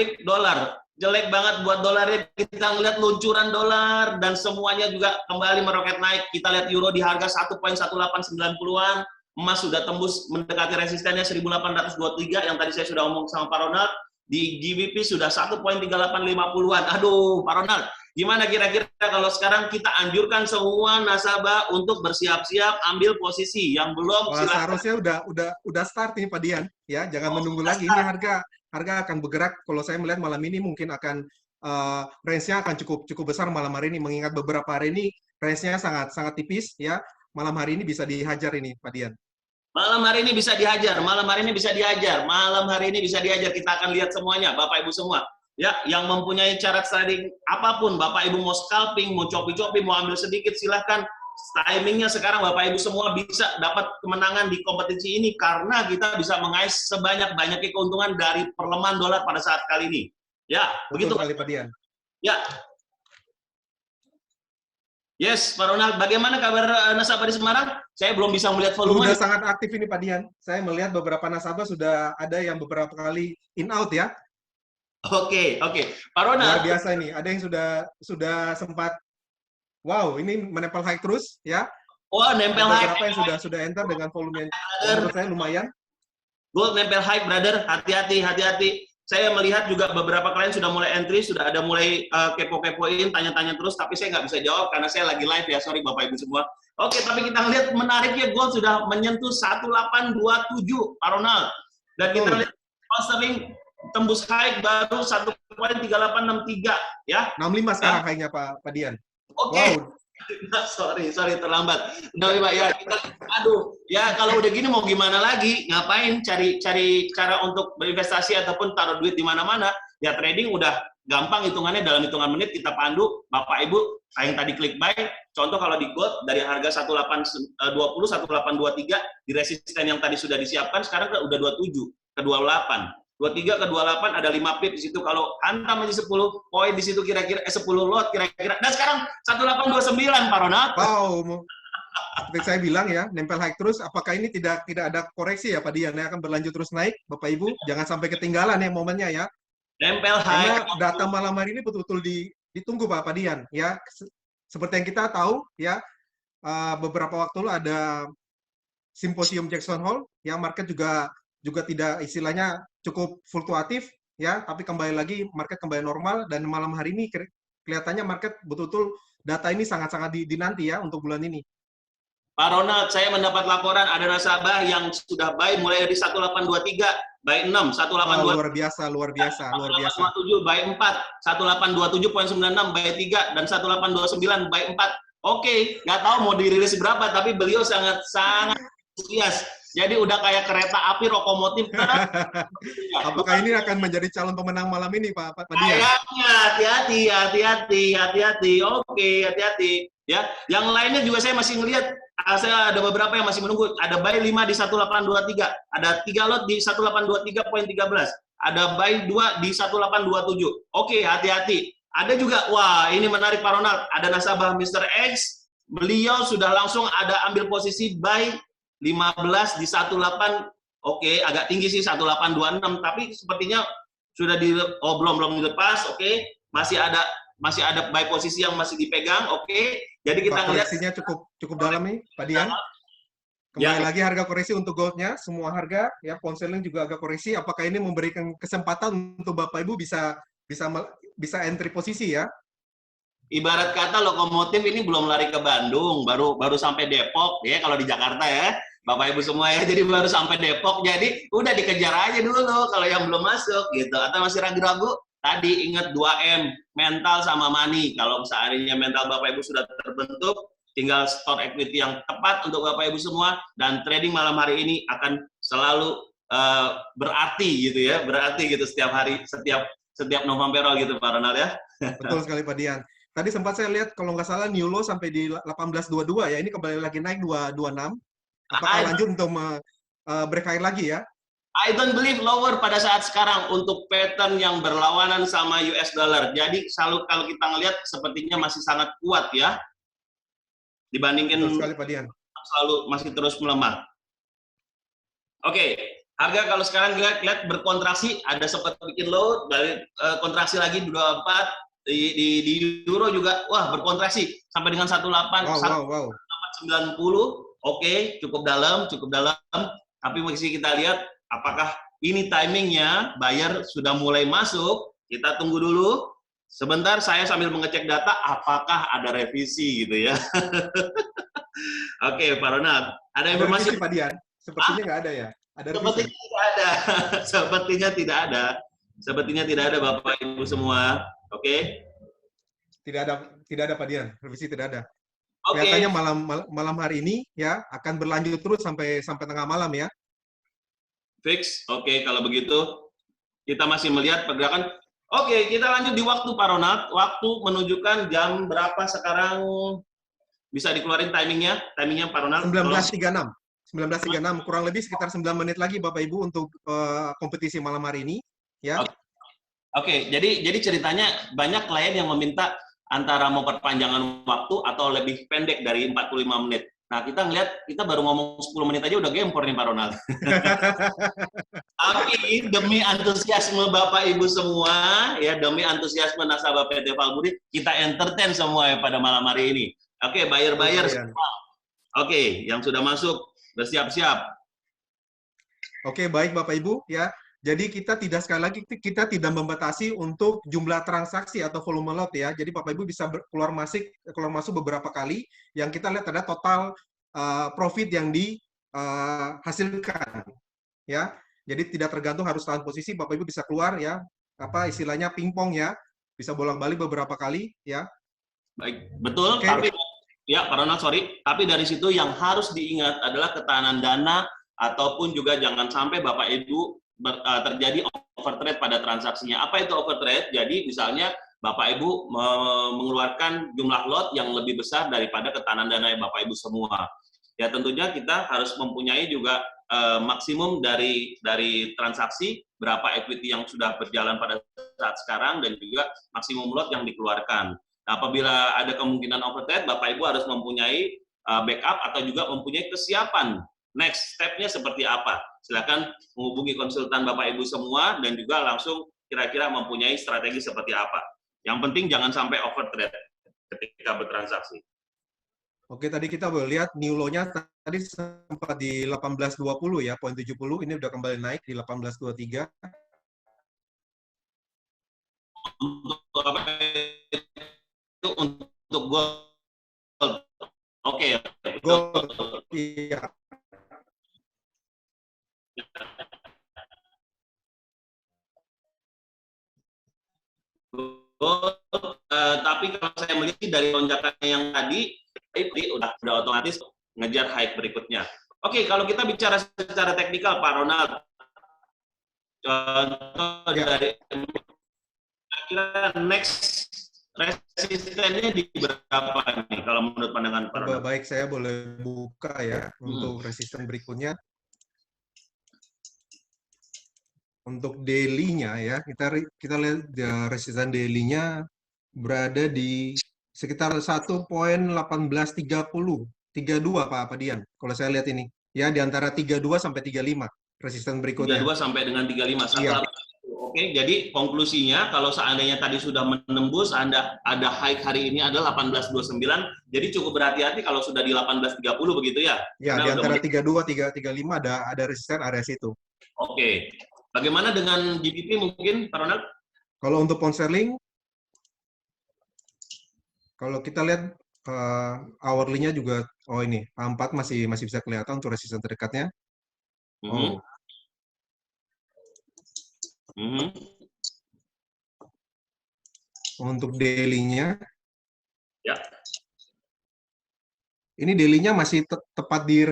Jelek banget buat dolarnya. Kita ngeliat luncuran dolar dan semuanya juga kembali meroket naik. Kita lihat euro di harga 1.1890-an. Emas sudah tembus mendekati resistennya 1823 yang tadi saya sudah ngomong sama Pak Ronald. Di GBP sudah 1.3850-an. Aduh, Pak Ronald, gimana kira-kira kalau sekarang kita anjurkan semua nasabah untuk bersiap-siap ambil posisi yang belum? Seharusnya udah start nih Pak Dian, ya jangan menunggu lagi. Ini harga akan bergerak. Kalau saya melihat malam ini mungkin akan range-nya akan cukup besar malam hari ini. Mengingat beberapa hari ini range-nya sangat tipis, ya. Malam hari ini bisa dihajar ini Pak Dian. Malam hari ini bisa dihajar. Kita akan lihat semuanya, Bapak Ibu semua. Ya, yang mempunyai cara trading apapun, Bapak Ibu mau scalping, mau copi-copi, mau ambil sedikit, silahkan. Timingnya sekarang Bapak Ibu semua bisa dapat kemenangan di kompetisi ini karena kita bisa mengais sebanyak-banyaknya keuntungan dari pelemahan dolar pada saat kali ini. Ya, begitu. Betul sekali Pak Dian. Ya. Yes, Pak Ronald, bagaimana kabar nasabah di Semarang? Saya belum bisa melihat volume. Sudah sangat aktif ini Pak Dian. Saya melihat beberapa nasabah sudah ada yang beberapa kali in out ya. Oke. Pak Ronald. Luar biasa ini. Ada yang sudah sempat, wow, ini menempel high terus ya. Oh, nempel high. Beberapa yang sudah enter dengan volume yang menurut saya lumayan. Gold nempel high, brother. Hati-hati. Saya melihat juga beberapa klien sudah mulai entry, sudah ada mulai kepo-kepoin, tanya-tanya terus, tapi saya nggak bisa jawab karena saya lagi live ya, sorry Bapak Ibu semua. Oke, tapi kita lihat menariknya gold sudah menyentuh 1827, Pak Ronald. Dan kita lihat sterling tembus high baru 1.3863 ya. 65 sekarang high-nya Pak Dian. Oke. Wow. Sorry terlambat. Nah, ya kita, ya kalau udah gini mau gimana lagi? Ngapain cari cara untuk berinvestasi ataupun taruh duit di mana-mana? Ya trading udah gampang hitungannya, dalam hitungan menit kita pandu. Bapak Ibu, yang tadi klik buy, contoh kalau di gold dari harga 1820, 1823 di resisten yang tadi sudah disiapkan sekarang udah 27 ke 28. 23 ke 28 ada 5 pip di situ. Kalau hantam aja 10 poin di situ kira-kira 10 lot kira-kira. Dan sekarang 1829 Pak Ronald. Wow. Seperti saya bilang ya, nempel high terus. Apakah ini tidak ada koreksi ya Pak Dian? Akan berlanjut terus naik, Bapak Ibu. Jangan sampai ketinggalan ya momennya ya. Nempel high. Karena data malam hari ini betul-betul ditunggu Pak Padian ya. Seperti yang kita tahu ya, beberapa waktu lalu ada simposium Jackson Hole yang market juga tidak istilahnya cukup fluktuatif ya, tapi kembali lagi market kembali normal, dan malam hari ini kelihatannya market betul-betul data ini sangat-sangat dinanti ya untuk bulan ini. Pak Ronald, saya mendapat laporan ada nasabah yang sudah buy mulai dari 1823, buy 6, 1823. Luar biasa, luar biasa, luar biasa. 1827 buy 4, 1827.96 buy 3, dan 1829 buy 4. Oke, nggak tahu mau dirilis berapa, tapi beliau sangat antusias. Jadi udah kayak kereta api lokomotif. Apakah ini akan menjadi calon pemenang malam ini, Pak Padian? Kayaknya, hati-hati. Oke, hati-hati. Ya, yang lainnya juga saya masih ngelihat. Saya ada beberapa yang masih menunggu. Ada buy 5 di 1823, ada 3 lot di 1823.13, ada buy 2 di 1827. Oke, hati-hati. Ada juga, wah ini menarik Pak Ronald, ada nasabah Mr. X, beliau sudah langsung ada ambil posisi buy 15 di 18, oke, agak tinggi sih 1826, tapi sepertinya sudah belum dilepas, oke, masih ada buy posisi yang masih dipegang, oke. Jadi kita ngelihat koreksinya cukup dalam nih, Pak Dian. Kembali lagi harga koreksi untuk goldnya, semua harga ya, pound sterling juga agak koreksi. Apakah ini memberikan kesempatan untuk Bapak Ibu bisa entry posisi ya? Ibarat kata lokomotif ini belum lari ke Bandung, baru sampai Depok ya kalau di Jakarta ya, Bapak Ibu semua ya. Jadi baru sampai Depok, jadi udah dikejar aja dulu kalau yang belum masuk gitu. Atau masih ragu-ragu, tadi ingat 2M, mental sama money. Kalau seandainya mental Bapak Ibu sudah terbentuk, tinggal store equity yang tepat untuk Bapak Ibu semua, dan trading malam hari ini akan selalu berarti gitu ya, berarti gitu setiap hari, setiap November gitu Pak Ronald ya. Betul sekali Pak Dian. Tadi sempat saya lihat kalau nggak salah new low sampai di 1822 ya, ini kembali lagi naik 226. Apakah lanjut untuk break high lagi ya? I don't believe lower pada saat sekarang untuk pattern yang berlawanan sama US dollar. Jadi selalu kalau kita ngelihat sepertinya masih sangat kuat ya. Dibandingkan sekali, Pak Dian. Selalu masih terus melemah. Oke, harga kalau sekarang lihat berkontraksi, ada sempat bikin low, balik kontraksi lagi 24, di euro juga wah berkontraksi sampai dengan 18 1890. Oke, cukup dalam. Tapi masih kita lihat apakah ini timingnya buyer sudah mulai masuk. Kita tunggu dulu. Sebentar saya sambil mengecek data apakah ada revisi gitu ya. Oke, Pak Ronald. Ada informasi Pak Dian? Sepertinya nggak ada ya? Ada revisi? Sepertinya tidak ada Bapak Ibu semua. Oke. Tidak ada Pak Dian. Revisi tidak ada. Oke. Kelihatannya malam hari ini ya akan berlanjut terus sampai tengah malam ya. Fix. Oke, kalau begitu kita masih melihat pergerakan. Oke, kita lanjut di waktu Pak Ronald. Waktu menunjukkan jam berapa sekarang, bisa dikeluarin timingnya Pak Ronald? 19.36, kurang lebih sekitar 9 menit lagi Bapak Ibu untuk kompetisi malam hari ini ya. Oke, jadi ceritanya banyak klien yang meminta antara mau perpanjangan waktu atau lebih pendek dari 45 menit. Nah, kita ngelihat, kita baru ngomong 10 menit aja udah gempor nih Pak Ronald. Tapi demi antusiasme Bapak Ibu semua, ya demi antusiasme nasabah PT Valburi, kita entertain semua ya pada malam hari ini. Oke, buyer semua. Oke, yang sudah masuk, bersiap-siap. Oke, baik Bapak Ibu ya. Jadi kita tidak membatasi untuk jumlah transaksi atau volume lot ya. Jadi Bapak Ibu bisa keluar masuk beberapa kali. Yang kita lihat ada total profit yang dihasilkan ya. Jadi tidak tergantung harus tahan posisi, Bapak Ibu bisa keluar ya. Apa istilahnya pingpong ya. Bisa bolak-balik beberapa kali ya. Baik, betul. Okay. Tapi ya Pak Ronald, sorry. Tapi dari situ yang harus diingat adalah ketahanan dana, ataupun juga jangan sampai Bapak Ibu terjadi overtrade pada transaksinya. Apa itu overtrade? Jadi misalnya Bapak Ibu mengeluarkan jumlah lot yang lebih besar daripada ketahanan dana Bapak Ibu semua. Ya tentunya kita harus mempunyai juga maksimum dari transaksi, berapa equity yang sudah berjalan pada saat sekarang, dan juga maksimum lot yang dikeluarkan. Nah, apabila ada kemungkinan overtrade, Bapak Ibu harus mempunyai backup atau juga mempunyai kesiapan. Next step-nya seperti apa? Silakan menghubungi konsultan Bapak Ibu semua dan juga langsung kira-kira mempunyai strategi seperti apa. Yang penting jangan sampai overtrade ketika bertransaksi. Oke, tadi kita boleh lihat new low-nya tadi sempat di 18.20 ya, poin 70. Ini udah kembali naik di 18.23. Untuk apa itu? Untuk gold. Oke. Gold, iya. Tapi kalau saya melihat dari lonjakannya yang tadi udah otomatis ngejar high berikutnya. Oke, kalau kita bicara secara teknikal, Pak Ronald, contoh dari kira next resistennya di berapa nih kalau menurut pandangan Pak Ronald? Baik, saya boleh buka ya untuk resisten berikutnya. Untuk daily-nya ya, kita lihat resisten daily-nya berada di sekitar 1.1830, 32 Pak Dian. Kalau saya lihat ini, ya di antara 32 sampai 35 resisten berikutnya. 32 sampai dengan 35. Iya. Oke, jadi konklusinya kalau seandainya tadi sudah menembus ada high hari ini adalah 1829, jadi cukup berhati-hati kalau sudah di 1830 begitu ya? Ya, di antara 32 335 ada resisten area situ. Oke. Bagaimana dengan GBP mungkin, Pak Ronald? Kalau untuk pound sterling, kalau kita lihat hourly-nya juga, oh ini, A4 masih bisa kelihatan untuk resisten terdekatnya. Oh. Untuk daily-nya, ya. Ini daily-nya masih tepat di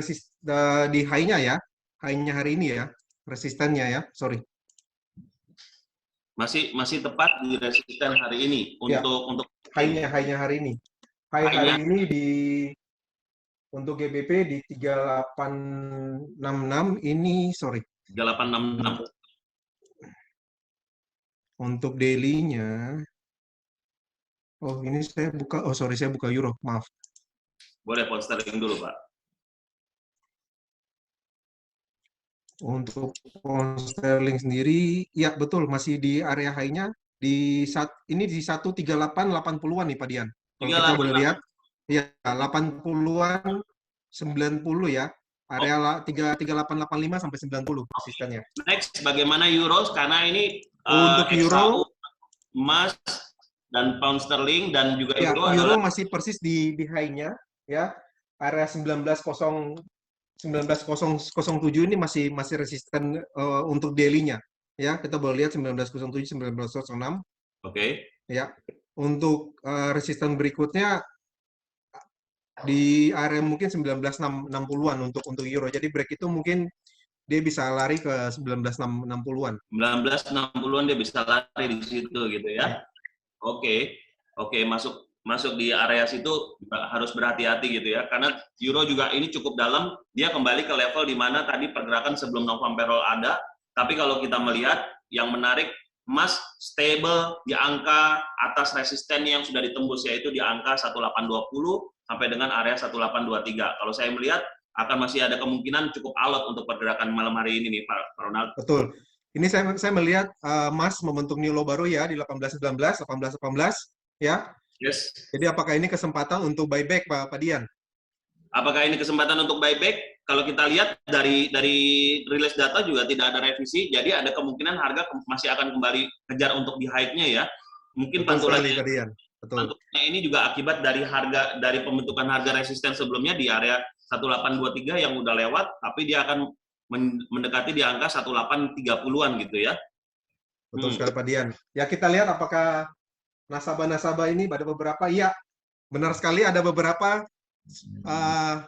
high-nya ya, high-nya hari ini ya. Resistennya ya, sorry. Masih tepat di resisten hari ini untuk high-nya hari ini. High hari ini untuk GBP di 3866 ini sorry. 3866. Untuk daily-nya oh ini saya buka saya buka euro, maaf. Boleh pound sterling dulu, Pak. Untuk pound sterling sendiri, ya betul masih di area high-nya di 13880-an nih Pak Dian. Kalau kita boleh lihat, ya 80-an 90 ya. Area 3885 sampai 90 resistennya. Next, bagaimana euro? Karena ini untuk euro, emas dan pound sterling dan juga ya, euro adalah masih persis di high-nya ya. Area 1907 ini masih resisten untuk daily-nya. Ya, kita boleh lihat 1907 1906. Oke. Ya. Untuk resisten berikutnya di area mungkin 1960-an untuk euro. Jadi break itu mungkin dia bisa lari ke 1960-an. 1960-an dia bisa lari di situ gitu ya. Oke. Oke, masuk di area situ harus berhati-hati gitu ya, karena euro juga ini cukup dalam, dia kembali ke level di mana tadi pergerakan sebelum non-farm payroll ada, tapi kalau kita melihat yang menarik, emas stable di angka atas resistennya yang sudah ditembus, yaitu di angka 1820 sampai dengan area 1823. Kalau saya melihat akan masih ada kemungkinan cukup alot untuk pergerakan malam hari ini nih, Pak Ronald. Betul. Ini saya melihat emas membentuk new low baru ya di 1819, 1818 ya. Yes. Jadi apakah ini kesempatan untuk buyback Pak Dian? Apakah ini kesempatan untuk buyback? Kalau kita lihat dari rilis data juga tidak ada revisi, jadi ada kemungkinan harga masih akan kembali kejar untuk di high-nya ya. Mungkin pantulannya ini juga akibat dari pembentukan harga resisten sebelumnya di area 1823 yang udah lewat, tapi dia akan mendekati di angka 1830-an gitu ya. Betul sekali Pak Dian. Ya kita lihat apakah nasabah-nasabah ini ada beberapa, iya benar sekali ada beberapa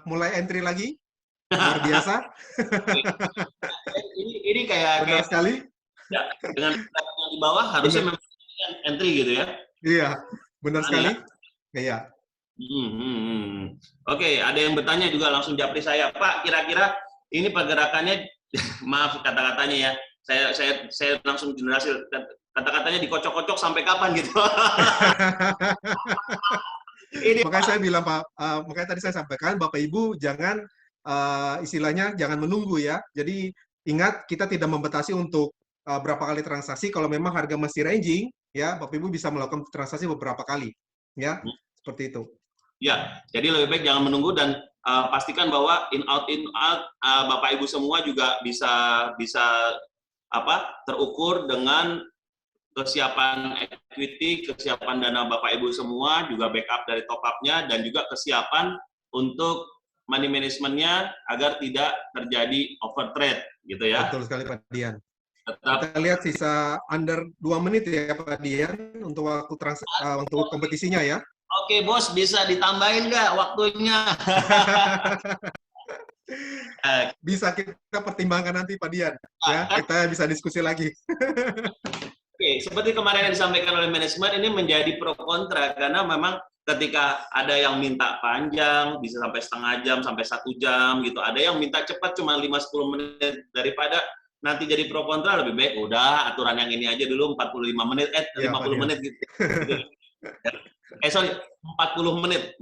mulai entry lagi, luar biasa. ini kayak sekali. Ya, dengan di bawah harusnya memang entry gitu ya. Iya, benar sekali. Ya? Iya. Oke, ada yang bertanya juga langsung japri saya, Pak. Kira-kira ini pergerakannya, maaf kata-katanya ya, saya langsung generasi. Kata-katanya dikocok-kocok sampai kapan gitu. Makanya saya bilang Pak, makanya tadi saya sampaikan Bapak Ibu jangan istilahnya jangan menunggu ya. Jadi ingat kita tidak membatasi untuk berapa kali transaksi. Kalau memang harga masih ranging, ya Bapak Ibu bisa melakukan transaksi beberapa kali, ya seperti itu. Ya, jadi lebih baik jangan menunggu dan pastikan bahwa in out Bapak Ibu semua juga bisa terukur dengan kesiapan equity, kesiapan dana Bapak Ibu semua, juga backup dari top up-nya, dan juga kesiapan untuk money management-nya agar tidak terjadi overtrade, gitu ya. Betul sekali Pak Dian. Tetap. Kita lihat sisa under 2 menit ya Pak Dian untuk waktu untuk kompetisinya ya. Oke bos, bisa ditambahin nggak waktunya? Bisa kita pertimbangkan nanti Pak Dian, ya kita bisa diskusi lagi. Oke, seperti kemarin yang disampaikan oleh manajemen, ini menjadi pro kontra karena memang ketika ada yang minta panjang bisa sampai setengah jam sampai 1 jam gitu, ada yang minta cepat cuma 5-10 menit, daripada nanti jadi pro kontra lebih baik udah aturan yang ini aja dulu 45 menit 50 menit gitu. 40 menit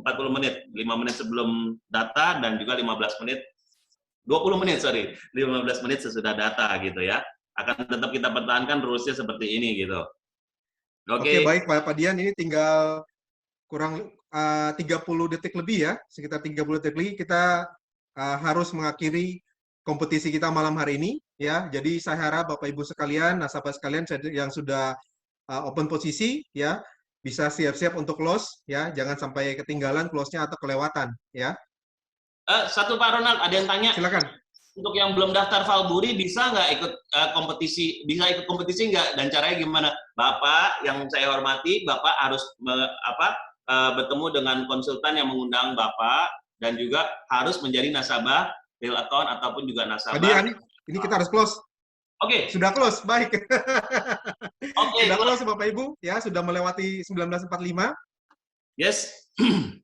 5 menit sebelum data dan juga 15 menit 15 menit sesudah data gitu ya. Akan tetap kita pertahankan rules-nya seperti ini gitu. Oke, baik Pak Dian, ini tinggal kurang 30 detik lebih ya, sekitar 30 detik lebih kita harus mengakhiri kompetisi kita malam hari ini ya. Jadi saya harap Bapak Ibu sekalian, nasabah sekalian yang sudah open posisi ya, bisa siap-siap untuk close ya, jangan sampai ketinggalan close-nya atau kelewatan ya. Satu Pak Ronald, ada yang tanya. Silakan. Untuk yang belum daftar Valburi bisa nggak ikut kompetisi? Bisa ikut kompetisi nggak? Dan caranya gimana? Bapak yang saya hormati, Bapak harus bertemu dengan konsultan yang mengundang Bapak dan juga harus menjadi nasabah real account ataupun juga nasabah. Dian, ini kita harus close. Oke. Sudah close, baik. Oke. Sudah close Bapak Ibu, ya sudah melewati 1945. Yes,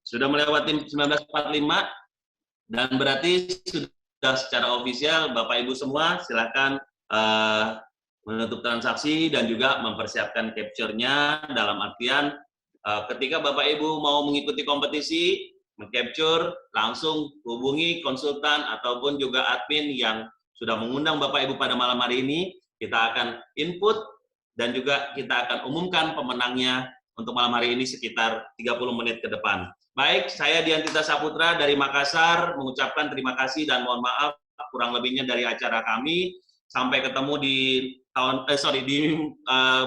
sudah melewati 1945 dan berarti sudah secara ofisial Bapak Ibu semua silakan menutup transaksi dan juga mempersiapkan capture-nya, dalam artian ketika Bapak Ibu mau mengikuti kompetisi, meng-capture, langsung hubungi konsultan ataupun juga admin yang sudah mengundang Bapak Ibu pada malam hari ini. Kita akan input dan juga kita akan umumkan pemenangnya untuk malam hari ini sekitar 30 menit ke depan. Baik, saya Diantita Saputra dari Makassar mengucapkan terima kasih dan mohon maaf kurang lebihnya dari acara kami. Sampai ketemu di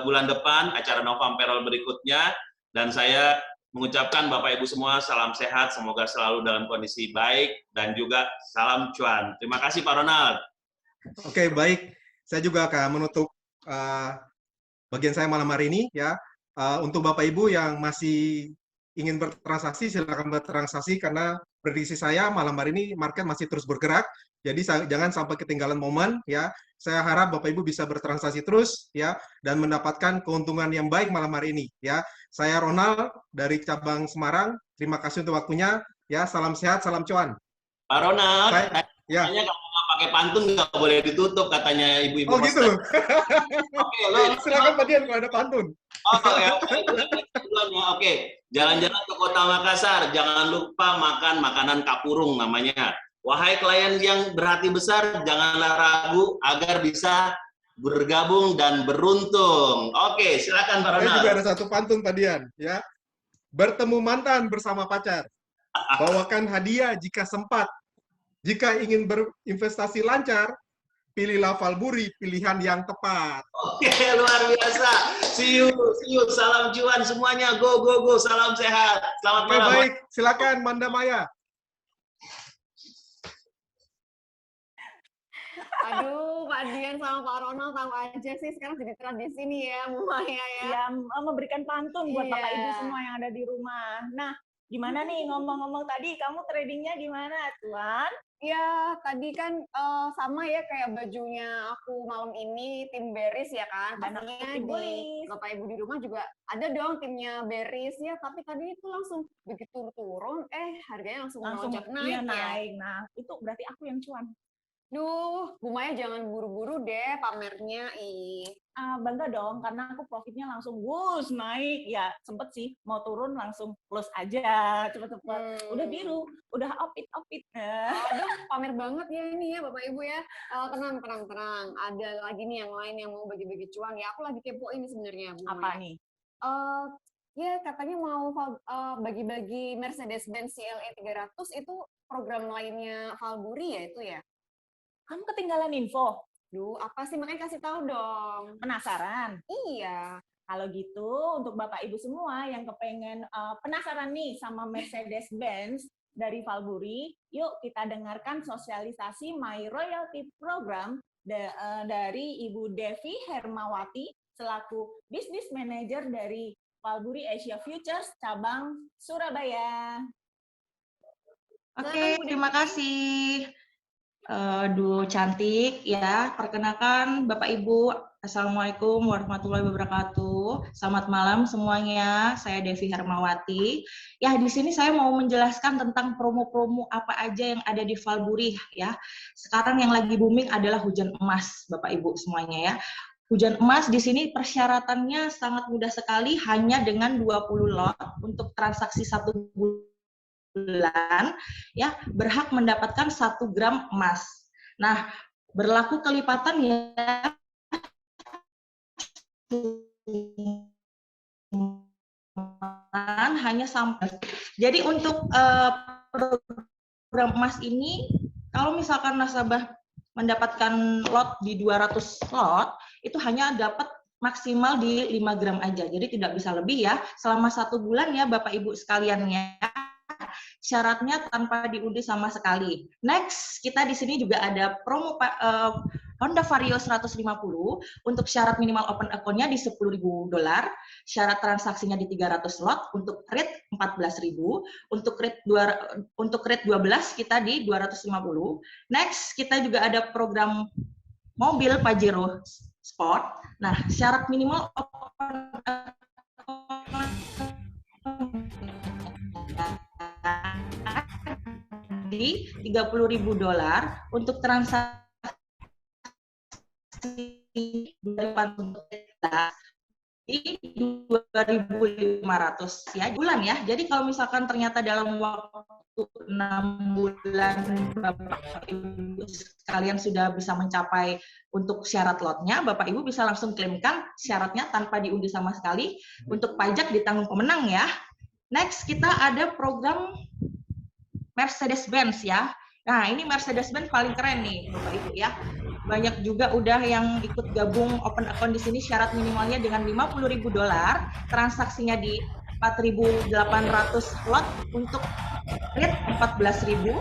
bulan depan acara Novum Perol berikutnya, dan saya mengucapkan Bapak Ibu semua salam sehat, semoga selalu dalam kondisi baik dan juga salam cuan. Terima kasih Pak Ronald. Oke, baik. Saya juga akan menutup bagian saya malam hari ini ya. Untuk Bapak Ibu yang masih ingin bertransaksi, silakan bertransaksi karena prediksi saya malam hari ini market masih terus bergerak. Jadi jangan sampai ketinggalan momen ya. Saya harap Bapak Ibu bisa bertransaksi terus ya dan mendapatkan keuntungan yang baik malam hari ini ya. Saya Ronald dari cabang Semarang. Terima kasih untuk waktunya ya. Salam sehat, salam cuan. Pak Ronald, katanya kalau nggak pakai pantun nggak boleh ditutup katanya ibu-ibu. Oh gitu. Oke, silakan Pak Dian kalau ada pantun. Oke. Jalan-jalan ke Kota Makassar, jangan lupa makan makanan kapurung namanya. Wahai klien yang berhati besar, janganlah ragu agar bisa bergabung dan beruntung. Oke, silakan Pak Ronald. Saya juga ada satu pantun Pak Dian, ya. Bertemu mantan bersama pacar. Bawakan hadiah jika sempat. Jika ingin berinvestasi lancar, pilihlah Valburi, pilihan yang tepat. Oke, luar biasa. See you. Salam cuan semuanya. Go. Salam sehat. Selamat malam. Baik, silakan Manda Maya. Aduh, Pak Dian sama Pak Ronald tahu aja sih sekarang jadi tradisi nih ya, Bu Maya ya. Ya, memberikan pantun buat Bapak Ibu semua yang ada di rumah. Nah, gimana nih ngomong-ngomong tadi, kamu tradingnya gimana, Tuan? Ya, tadi kan sama ya kayak bajunya aku malam ini tim Beris ya kan. Pastinya di Bapak Ibu di rumah juga ada dong timnya Beris ya, tapi tadi itu langsung begitu turun, harganya langsung melonjak naik ya. Naik. Nah, itu berarti aku yang cuan. Duh, Bu Maya jangan buru-buru deh pamernya. Bangga dong, karena aku profitnya langsung wush naik. Ya, sempet sih mau turun langsung close aja, cepet-cepet. Udah biru, udah opit. Aduh, pamer banget ya ini ya Bapak Ibu ya. Tenang. Ada lagi nih yang lain yang mau bagi-bagi cuan ya. Aku lagi kepo ini sebenarnya Bu Apa Maya. nih? Ya katanya mau bagi-bagi Mercedes-Benz CLE 300 itu program lainnya Valburi ya itu ya? Kamu ketinggalan info? Duh, apa sih? Makanya kasih tahu dong. Penasaran? Iya. Kalau gitu, untuk Bapak Ibu semua yang kepengen penasaran nih sama Mercedes-Benz dari Valburi, yuk kita dengarkan sosialisasi My Royalty Program dari Ibu Devi Hermawati selaku Business Manager dari Valburi Asia Futures cabang Surabaya. Oke, terima kasih. Duh, cantik ya. Perkenalkan Bapak Ibu, Assalamualaikum warahmatullahi wabarakatuh. Selamat malam semuanya. Saya Devi Hermawati. Ya, di sini saya mau menjelaskan tentang promo-promo apa aja yang ada di Valburi ya. Sekarang yang lagi booming adalah hujan emas, Bapak Ibu semuanya ya. Hujan emas di sini persyaratannya sangat mudah sekali, hanya dengan 20 lot untuk transaksi 1 bulan ya berhak mendapatkan 1 gram emas. Nah, berlaku kelipatan ya hanya sampai. Jadi untuk program emas ini kalau misalkan nasabah mendapatkan lot di 200 lot, itu hanya dapat maksimal di 5 gram aja. Jadi tidak bisa lebih ya. Selama 1 bulan ya Bapak Ibu sekalian ya. Syaratnya tanpa diundi sama sekali. Next, kita di sini juga ada promo Honda Vario 150 untuk syarat minimal open account-nya di $10.000, syarat transaksinya di 300 lot, untuk rate 14.000, untuk rate 12 kita di 250. Next, kita juga ada program mobil Pajero Sport. Nah, syarat minimal open account di $30.000 untuk transaksi di 2.500 ya bulan ya. Jadi kalau misalkan ternyata dalam waktu 6 bulan Bapak Ibu sekalian sudah bisa mencapai untuk syarat lotnya, Bapak Ibu bisa langsung klaimkan syaratnya tanpa diundi sama sekali. Untuk pajak ditanggung pemenang ya. Next, kita ada program Mercedes-Benz ya. Nah, ini Mercedes-Benz paling keren nih, Bapak Ibu ya. Banyak juga udah yang ikut gabung open account di sini, syarat minimalnya dengan $50.000, transaksinya di 4.800 lot untuk rate 14.000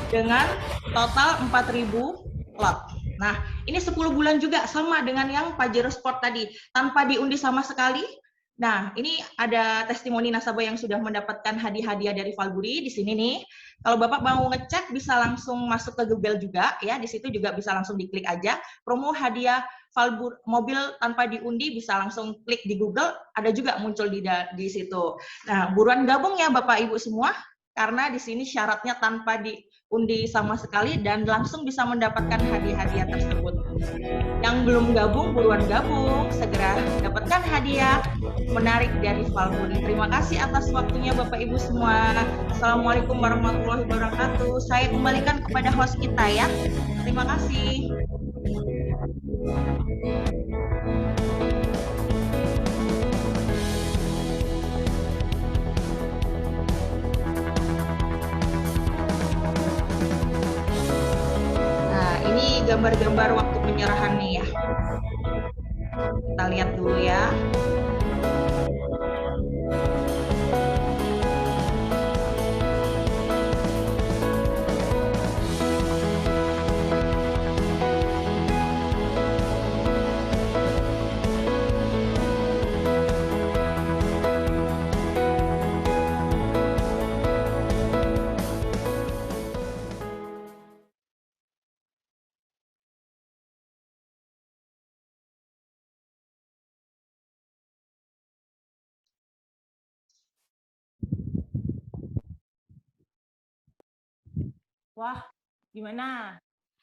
dengan total 4.000 lot. Nah, ini 10 bulan juga sama dengan yang Pajero Sport tadi, tanpa diundi sama sekali. Nah, ini ada testimoni nasabah yang sudah mendapatkan hadiah-hadiah dari Valburi di sini nih. Kalau Bapak mau ngecek bisa langsung masuk ke Google juga ya. Di situ juga bisa langsung diklik aja. Promo hadiah Valburi mobil tanpa diundi, bisa langsung klik di Google, ada juga muncul di situ. Nah, buruan gabung ya Bapak Ibu semua, karena di sini syaratnya tanpa diundi sama sekali dan langsung bisa mendapatkan hadiah-hadiah tersebut. Yang belum gabung, buruan gabung, segera dapatkan hadiah menarik dari Valburi. Terima kasih atas waktunya Bapak Ibu semua. Assalamualaikum warahmatullahi wabarakatuh. Saya kembalikan kepada host kita ya. Terima kasih. Nah, ini gambar-gambar waktu penyerahan nih ya. Kita lihat dulu ya. Wah, gimana?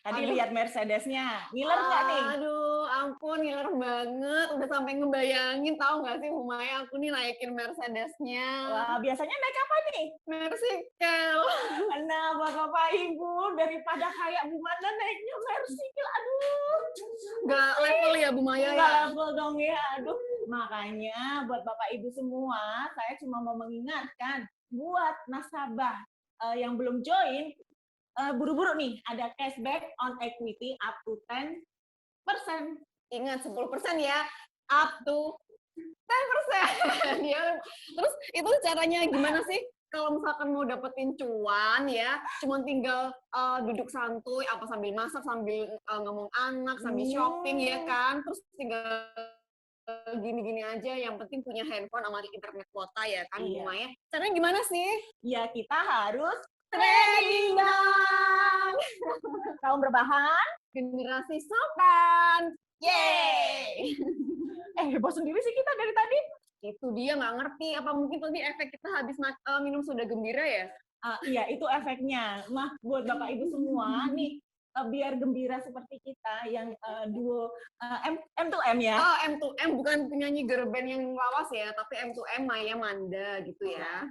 Tadi lihat Mercedes-nya, ngiler nggak nih? Aduh, ampun, ngiler banget. Udah sampai ngebayangin, tahu nggak sih Humaya, aku nih naikin Mercedes-nya. Wah, biasanya naik apa nih? Mercycle. Nah, Bapak Ibu, daripada kayak Bu Manda naiknya Mercycle, aduh. Nggak level ya Bu Maya ya? Nggak level dong ya, aduh. Makanya buat Bapak Ibu semua, saya cuma mau mengingatkan buat nasabah yang belum join, buru-buru nih, ada cashback on equity up to 10%. Ingat 10% ya, up to 10%. Ya. Terus itu caranya gimana sih? Kalau misalkan mau dapetin cuan ya, cuma tinggal duduk santuy, apa sambil masak, sambil ngomong anak, sambil shopping ya kan, terus tinggal gini-gini aja, yang penting punya handphone sama internet kuota ya kan, Bu Maya. Caranya gimana sih? Ya kita harus Trading dong! kaum berbahan, Generasi sopan! yeay! Heboh sendiri sih kita dari tadi. Itu dia nggak ngerti, apa mungkin tadi efek kita habis minum soda gembira ya? Iya, itu efeknya. Nah, buat Bapak Ibu semua, nih, biar gembira seperti kita, yang duo M2M ya. Oh, M2M, bukan penyanyi girl band yang lawas ya, tapi M2M Maya Manda gitu ya.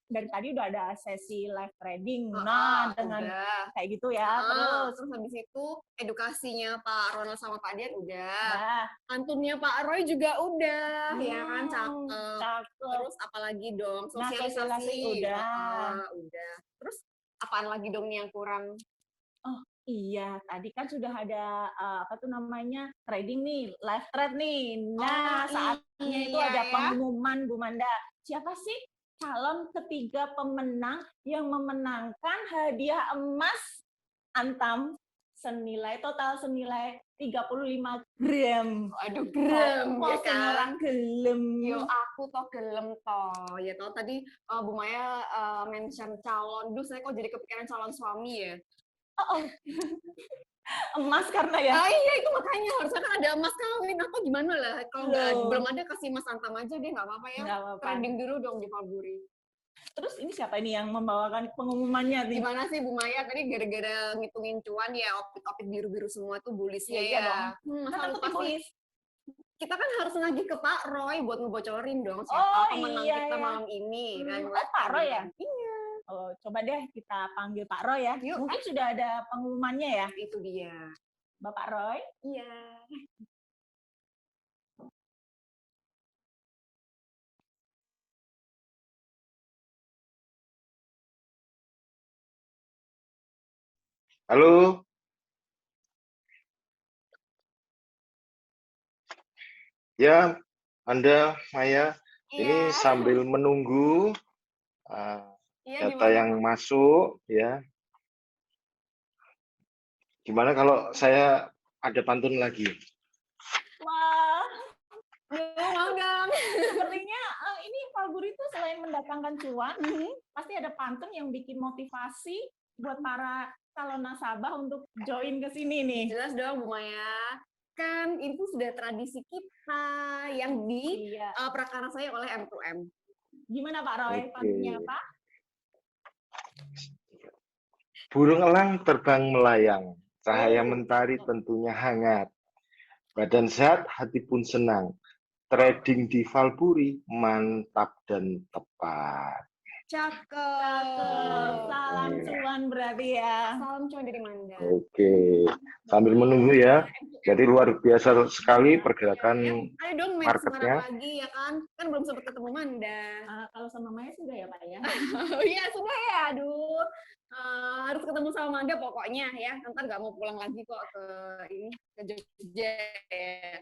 Dari tadi udah ada sesi live trading, dengan udah. kayak gitu ya. Terus habis itu edukasinya Pak Ronald sama Pak Dian udah. Pantunnya Pak Roy juga udah, ya kan, cakep. Terus apalagi dong, sosialisasi udah. Udah. Terus apaan lagi dong nih yang kurang? Oh iya, tadi kan sudah ada apa tuh namanya trading nih, live trade nih. Nah, saatnya itu ada pengumuman Bu Manda. Siapa sih calon ketiga pemenang yang memenangkan hadiah emas Antam total senilai 35 gram. Aduh, gram ya kan. Orang gelem. Yo, aku toh gelem toh. Ya toh tadi Bu Maya mention calon. Duh, saya kok jadi kepikiran calon suami ya. Emas karena ya. Iya, itu makanya harusnya kan ada emas kawin. Aku gimana lah? Kalau belum ada kasih emas Antam aja deh, nggak apa-apa ya. Nggak apa-apa. Trending dulu dong di Falguri. Terus ini siapa ini yang membawakan pengumumannya? Gimana sih Bu Maya? Tadi gara-gara ngitungin cuan ya, opit-opit biru-biru semua tuh bulisnya Iya ya. dong. Masa lupa sih? Kita kan harus nagih ke Pak Roy buat ngebocorin dong siapa pemenang kita malam ini. Pak Roy ya? Iya. Oh, coba deh kita panggil Pak Roy ya. Yuk. Mungkin sudah ada pengumumannya ya. Itu dia. Bapak Roy? Iya. Halo. Ya, Anda, Maya, ini sambil menunggu data yang masuk, ya. Gimana kalau saya ada pantun lagi? Wah, mau dong. Sepertinya ini Falguri itu selain mendatangkan cuan, pasti ada pantun yang bikin motivasi buat para calon nasabah untuk join ke sini nih. Jelas dong, Bu Maya. Kan itu sudah tradisi kita yang diprakarsai oleh M2M. Gimana Pak Roy, pantunnya Pak? Burung elang terbang melayang, cahaya mentari tentunya hangat. Badan sehat, hati pun senang. Trading di Falguri mantap dan tepat. Cakep. Salam cuan berarti ya. Salam cuan dari Manda. Oke, sambil menunggu ya. Jadi luar biasa sekali pergerakan Ayo dong, marketnya. Lagi ya kan? Kan belum sempat ketemu Manda. Kalau sama Maya sudah ya Pak ya? Iya sudah ya, aduh. Harus ketemu sama Manda pokoknya ya. Ntar nggak mau pulang lagi kok ke Jogja ya.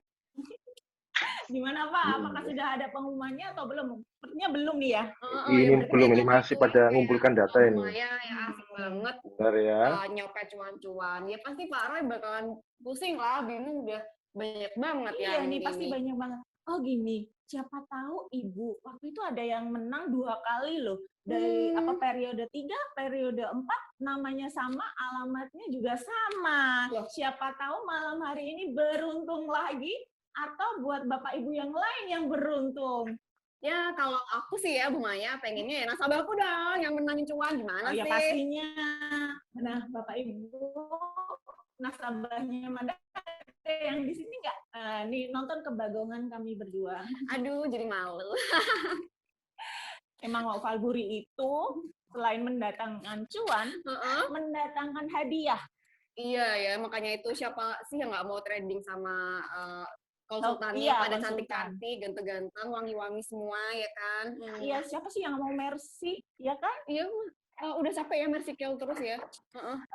Gimana Pak? Apakah sudah ada pengumumannya atau belum? Sepertinya belum nih ya. Ini belum, ini masih pada mengumpulkan data ini. Ya asik banget. Benar ya. Nyopet cuan-cuan. Ya pasti Pak Roy bakalan pusing lah, bingung udah banyak banget ya. Iya nih pasti banyak banget. Oh gini, siapa tahu Ibu waktu itu ada yang menang 2 kali loh. Dari periode 3, periode 4, namanya sama, alamatnya juga sama. Siapa tahu malam hari ini beruntung lagi. Atau buat Bapak Ibu yang lain yang beruntung. Ya, kalau aku sih ya, Bu Maya, pengennya ya nasabahku dong yang menangin cuan. Gimana sih? Ya pastinya. Nah, Bapak Ibu, nasabahnya Manda yang di sini nggak? Nih, nonton kebagongan kami berdua. Aduh, jadi malu. Emang Falguri itu, selain mendatangkan cuan, mendatangkan hadiah. Iya ya, makanya itu siapa sih yang nggak mau trading sama konsultannya iya, pada konsultan. cantik-cantik, ganteng-ganteng, wangi-wangi semua ya kan. Iya, siapa sih yang mau Mercy, ya kan? Iya, udah capek ya Mercy Kill terus ya.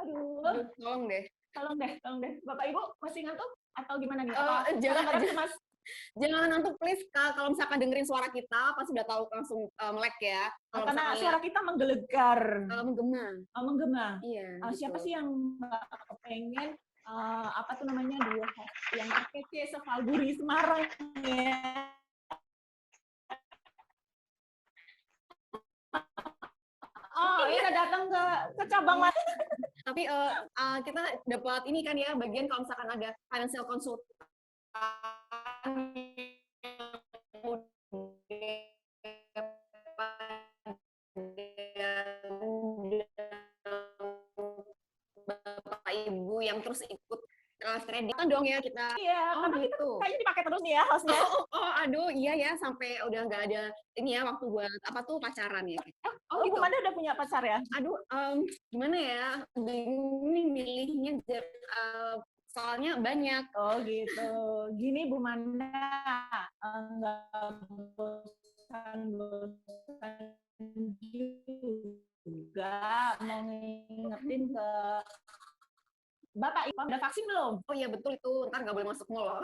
Aduh, Aduh, tolong deh. tolong deh. Bapak Ibu masih ngantuk atau gimana nih? Jangan Mas. Jangan ngantuk please, Kak. Kalau misalkan dengerin suara kita, pasti udah tahu langsung melek ya. Kalau Karena suara kita menggelegar. Menggema. Iya. Gitu. Siapa sih yang nggak kepengen apa tuh namanya dia yang terkece se-Valguri Semarang ya? Oh, iya datang ke cabang mas. Tapi kita dapat ini kan ya, bagian kalau misalkan ada financial consultant Bapak Ibu yang terus ikut kelas kredit kan dong ya kita. Iya, karena gitu. Kita kayaknya dipakai terus nih ya hostnya. Aduh, iya ya sampai udah nggak ada ini ya waktu buat apa tuh pacaran ya. Gitu. Bu Manda udah punya pacar ya? Aduh, gimana ya? Bingung nih milihnya. Soalnya banyak. Oh gitu. Gini Bu Manda, nggak bosan-bosan juga mau ngingetin ke Bapak, udah vaksin belum? Oh iya betul itu, ntar nggak boleh masuk mall loh.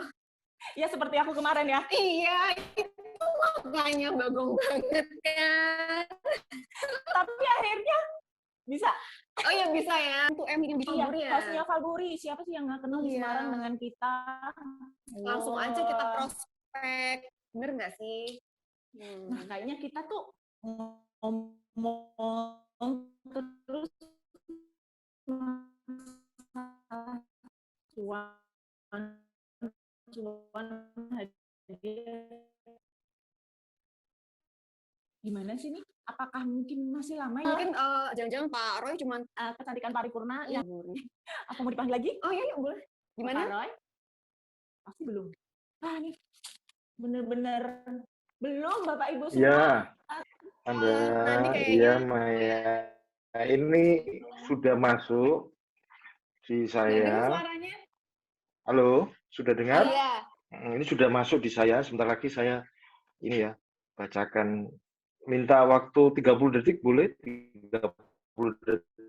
Ya seperti aku kemarin ya. Iya, itu makanya bagong banget kan. Tapi akhirnya bisa. Oh iya bisa ya. Itu yang di Valguri ya. Hostnya Valguri. Siapa sih yang nggak kenal di Semarang dengan kita? Langsung aja kita prospek. Bener nggak sih? Nah kayaknya kita tuh ngomong terus cuan gimana sih nih? Apakah mungkin masih lama ya? Mungkin jangan-jangan Pak Roy cuman kecantikan paripurna yang apa mau dipanggil lagi? Oh iya boleh. Gimana? Pak Roy? Pasti belum. Nih bener-bener belum Bapak Ibu semua. Ya, Anda, iya Maya. Nah, ini sudah masuk di saya. Suaranya? Halo, sudah dengar? Oh, iya. Ini sudah masuk di saya. Sebentar lagi saya ini ya bacakan. Minta waktu 30 detik boleh? 30 detik.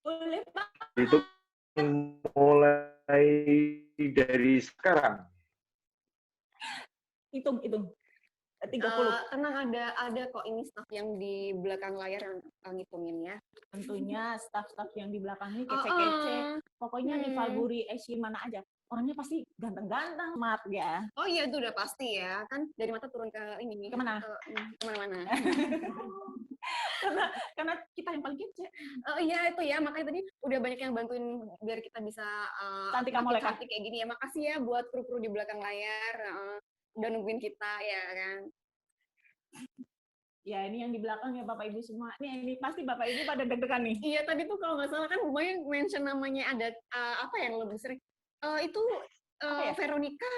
Boleh Pak. Itu mulai dari sekarang. Hitung. 30. Tenang ada kok ini staff yang di belakang layar yang ngitungin ya. Tentunya staff-staff yang di belakang ini kece-kece. Pokoknya di Valguri Asia mana aja. Orangnya pasti ganteng-ganteng, smart ya. Oh iya itu udah pasti ya. Kan dari mata turun ke ini. Kemana? Kemana-mana. karena kita yang paling kece. Iya itu ya. Makanya tadi udah banyak yang bantuin biar kita bisa cantik kayak gini ya. Makasih ya buat kru-kru di belakang layar. Udah nungguin kita ya kan. Ya ini yang di belakang ya Bapak Ibu semua. Ini pasti Bapak Ibu pada deg-degan nih. Iya tadi tuh kalau nggak salah kan lumayan mention namanya ada apa yang lebih sering itu ya? Veronica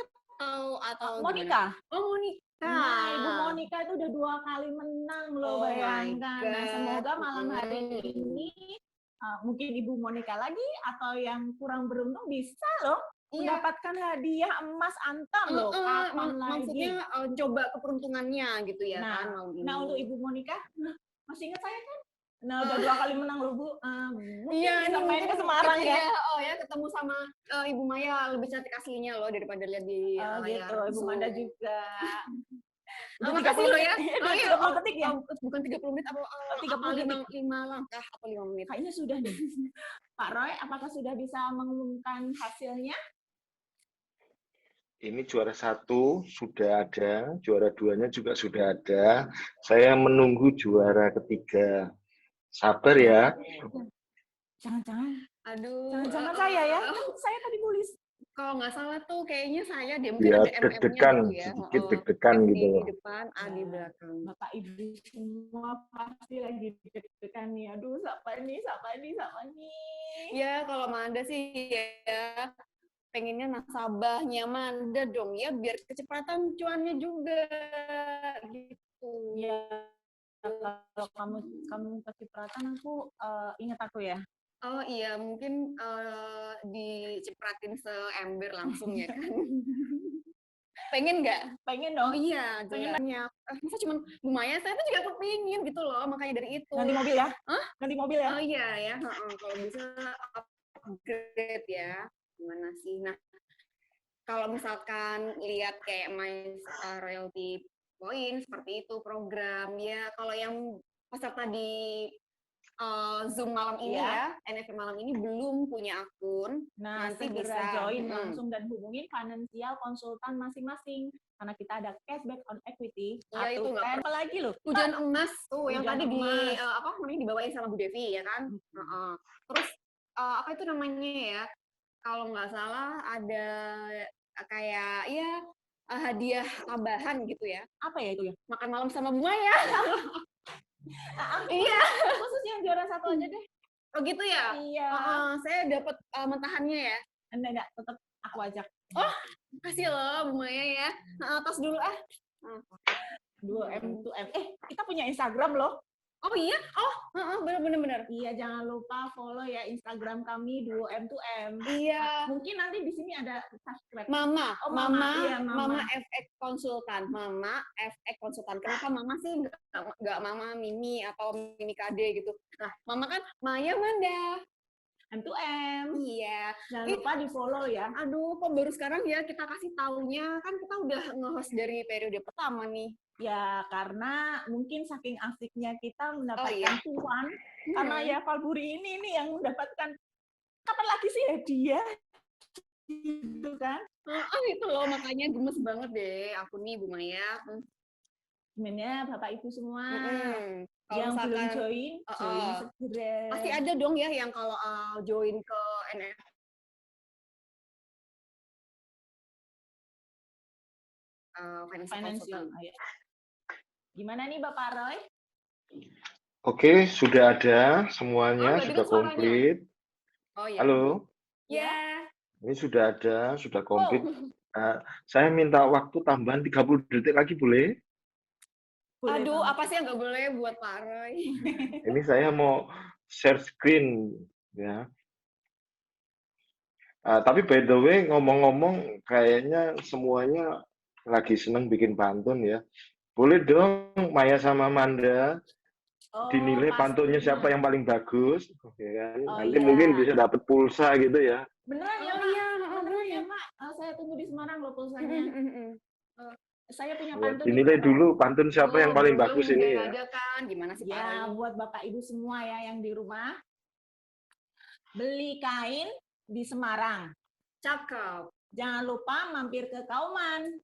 atau Monica. Gimana? Oh Monica. Nah Ibu Monica itu udah 2 kali menang loh, bayangkan. Nah semoga malam hari ini mungkin Ibu Monica lagi atau yang kurang beruntung bisa loh mendapatkan hadiah emas antam loh. Maksudnya coba keberuntungannya gitu ya kan malam ini. Nah untuk Ibu Monica, masih ingat saya kan? Nah udah 2 kali menang loh Bu. Iya, bisa main ke Semarang ya. Oh ya ketemu sama Ibu Maya lebih cantik aslinya loh daripada lihat di layar. Gitu, Ibu Manda juga. Makasih lo ya. 30 detik ya? Bukan 30 menit apa 5 langkah atau 5 menit. Kayaknya sudah nih. Pak Roy, apakah sudah bisa mengumumkan hasilnya? Ini juara 1 sudah ada, juara 2-nya juga sudah ada. Saya menunggu juara 3. Sabar ya. Jangan-jangan. Aduh. Jangan-jangan saya ya. Saya tadi nulis. Kalau nggak salah tuh kayaknya saya dia mungkin Ya, ada deg-degan, sedikit degdegan gitu. Di depan, di belakang. Bapak Ibu semua pasti lagi deg-degan nih. Aduh, siapa nih? Ya, kalau Manda sih ya pengennya nasabahnya Manda dong ya biar kecepatan cuannya juga gitu. Ya kalau kamu kecipratan aku ingat aku ya. Oh iya, mungkin dicipratin seember langsung ya kan? Pengen nggak? Pengen Oh dong. iya, Pengen banyak. Masa cuma lumayan, saya tuh juga kepingin gitu loh, makanya dari itu. Ganti mobil ya? Hah? Ganti mobil ya? Oh iya ya, kalau bisa upgrade ya, gimana sih? Nah, kalau misalkan lihat kayak My Royalty Point seperti itu program ya, kalau yang peserta di Zoom malam ini Iya. ya, NFP malam ini belum punya akun, Nah, nanti segera bisa join langsung dan hubungin financial konsultan masing-masing. Karena kita ada cashback on equity. Iya, itu nggak apa lagi loh? Tujuan emas tuh yang Tujuan tadi di emas. apa namanya dibawain sama Bu Devi ya kan. Terus apa itu namanya ya? Kalau nggak salah ada kayak ya hadiah tambahan gitu ya. Apa ya itu ya? Makan malam sama Bu Maya. Iya. Khusus yang juara 1 aja deh. Oh gitu ya? Iya. Saya dapat mentahannya ya. Enggak, tetap aku ajak. Oh, kasih loh Bu Maya ya. Tos dulu ah. 2M to M. Kita punya Instagram loh. Oh iya? Oh, benar. Iya, jangan lupa follow ya Instagram kami 2M to M. Iya. Mungkin nanti di sini ada subscribe. Mama, Oh, Mama, iya, Mama. Mama FX Konsultan, Mama FX Konsultan. Kenapa Mama sih nggak Mama Mimi atau Mimi KD gitu? Nah, Mama kan Maya Manda. M to M. Iya. Jangan lupa di follow ya. Aduh, kok baru sekarang ya kita kasih taunya, kan kita udah nge-host dari periode pertama nih. Ya, karena mungkin saking asiknya kita mendapatkan cuan, karena ya Falburi ini nih yang mendapatkan, kapan lagi sih hadiah? Gitu kan? Itu loh, makanya gemes banget deh aku nih Bu Maya. Gimana Bapak Ibu semua? Kalau yang misalkan, belum join segera. Pasti ada dong ya yang kalau join ke NF. Financial. Gimana nih Bapak Roy? Oke, sudah ada semuanya, sudah komplit. Oh iya. Halo? Ya. Ini sudah ada, sudah komplit. Saya minta waktu tambahan 30 detik lagi boleh? Aduh, apa sih yang nggak boleh buat Pak Roy? Ini saya mau share screen ya. Tapi by the way, ngomong-ngomong, kayaknya semuanya lagi seneng bikin pantun ya. Boleh dong Maya sama Manda dinilai pantunnya siapa yang paling bagus, ya kan? Nanti mungkin bisa dapat pulsa gitu ya. Beneran ya Pak? Beneran ya Pak? Saya tunggu di Semarang loh pulsanya. Saya punya pantun. Dinilai dulu pantun siapa yang paling bagus ini ya. Ada kan, gimana sih ya, buat Bapak Ibu semua ya yang di rumah. Beli kain di Semarang. Cakep. Jangan lupa mampir ke Kauman.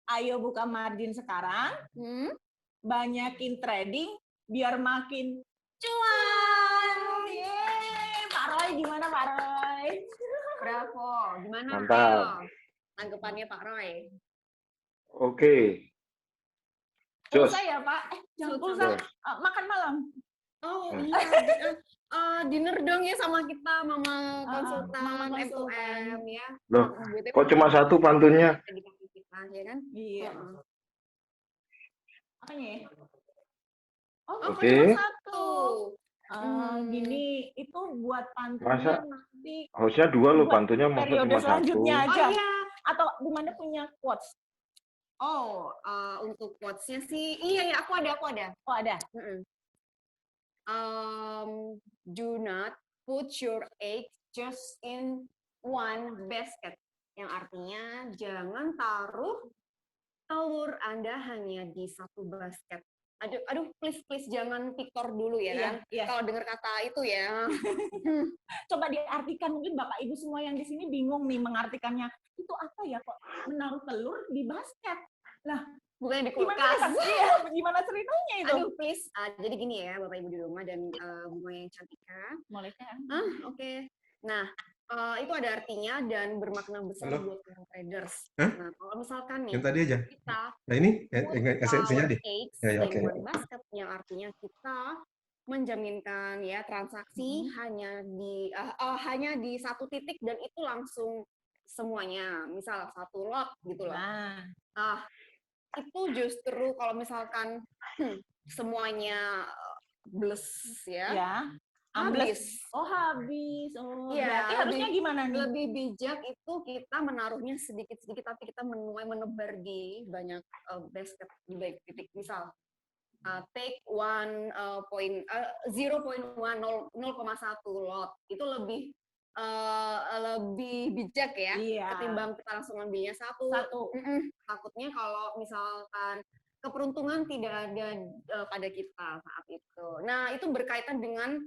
Ayo buka margin sekarang. Banyakin trading biar makin cuan. Pak Roy gimana Pak Roy? Bravo. Gimana? Mantap. Tanggapannya Pak Roy. Oke. Pulsa ya Pak? Jangan pulsa. Makan malam. Oh iya. Dinner dong ya sama kita Mama Konsultan M2M ya. Loh, kok cuma satu pantunnya? Kita, ya kan? Iya. Apanya ya? Oke. Satu. Gini, itu buat pantunnya Masa? nanti. Harusnya dua loh pantunnya, masa periode cuma selanjutnya satu. aja. Atau Bu Manda punya quotes? Untuk quotes-nya sih, iya aku ada. Oh ada. Do not put your eggs just in one basket. Yang artinya jangan taruh telur Anda hanya di satu basket. Aduh, please jangan Victor dulu ya kan. Iya. Kalau dengar kata itu ya. Coba diartikan, mungkin Bapak Ibu semua yang di sini bingung nih mengartikannya. Itu apa ya kok menaruh telur di basket? Lah, bukan di kulkas. Gimana ceritanya itu? Aduh, please. Jadi gini ya, Bapak Ibu di rumah dan Bu Maya yang cantika. Boleh kan? Oke. Nah, itu ada artinya dan bermakna besar buat para traders. Nah, kalau misalkan nih, yang tadi aja. Kita Nah ini esensinya deh. Oke. Basket yang artinya kita menjaminkan ya transaksi hanya di satu titik dan itu langsung semuanya. Misal satu lot gitu loh. Itu justru kalau misalkan semuanya bless ya. Habis. Oh, habis. Oh, Iya, berarti harusnya gimana nih? Lebih bijak itu kita menaruhnya sedikit-sedikit, tapi kita menebar di banyak basket, di baik titik. Misal, take 0,1 lot. Itu lebih bijak ya, Iya. ketimbang kita langsung ambilnya satu. Takutnya kalau misalkan keberuntungan tidak ada pada kita saat itu. Nah, itu berkaitan dengan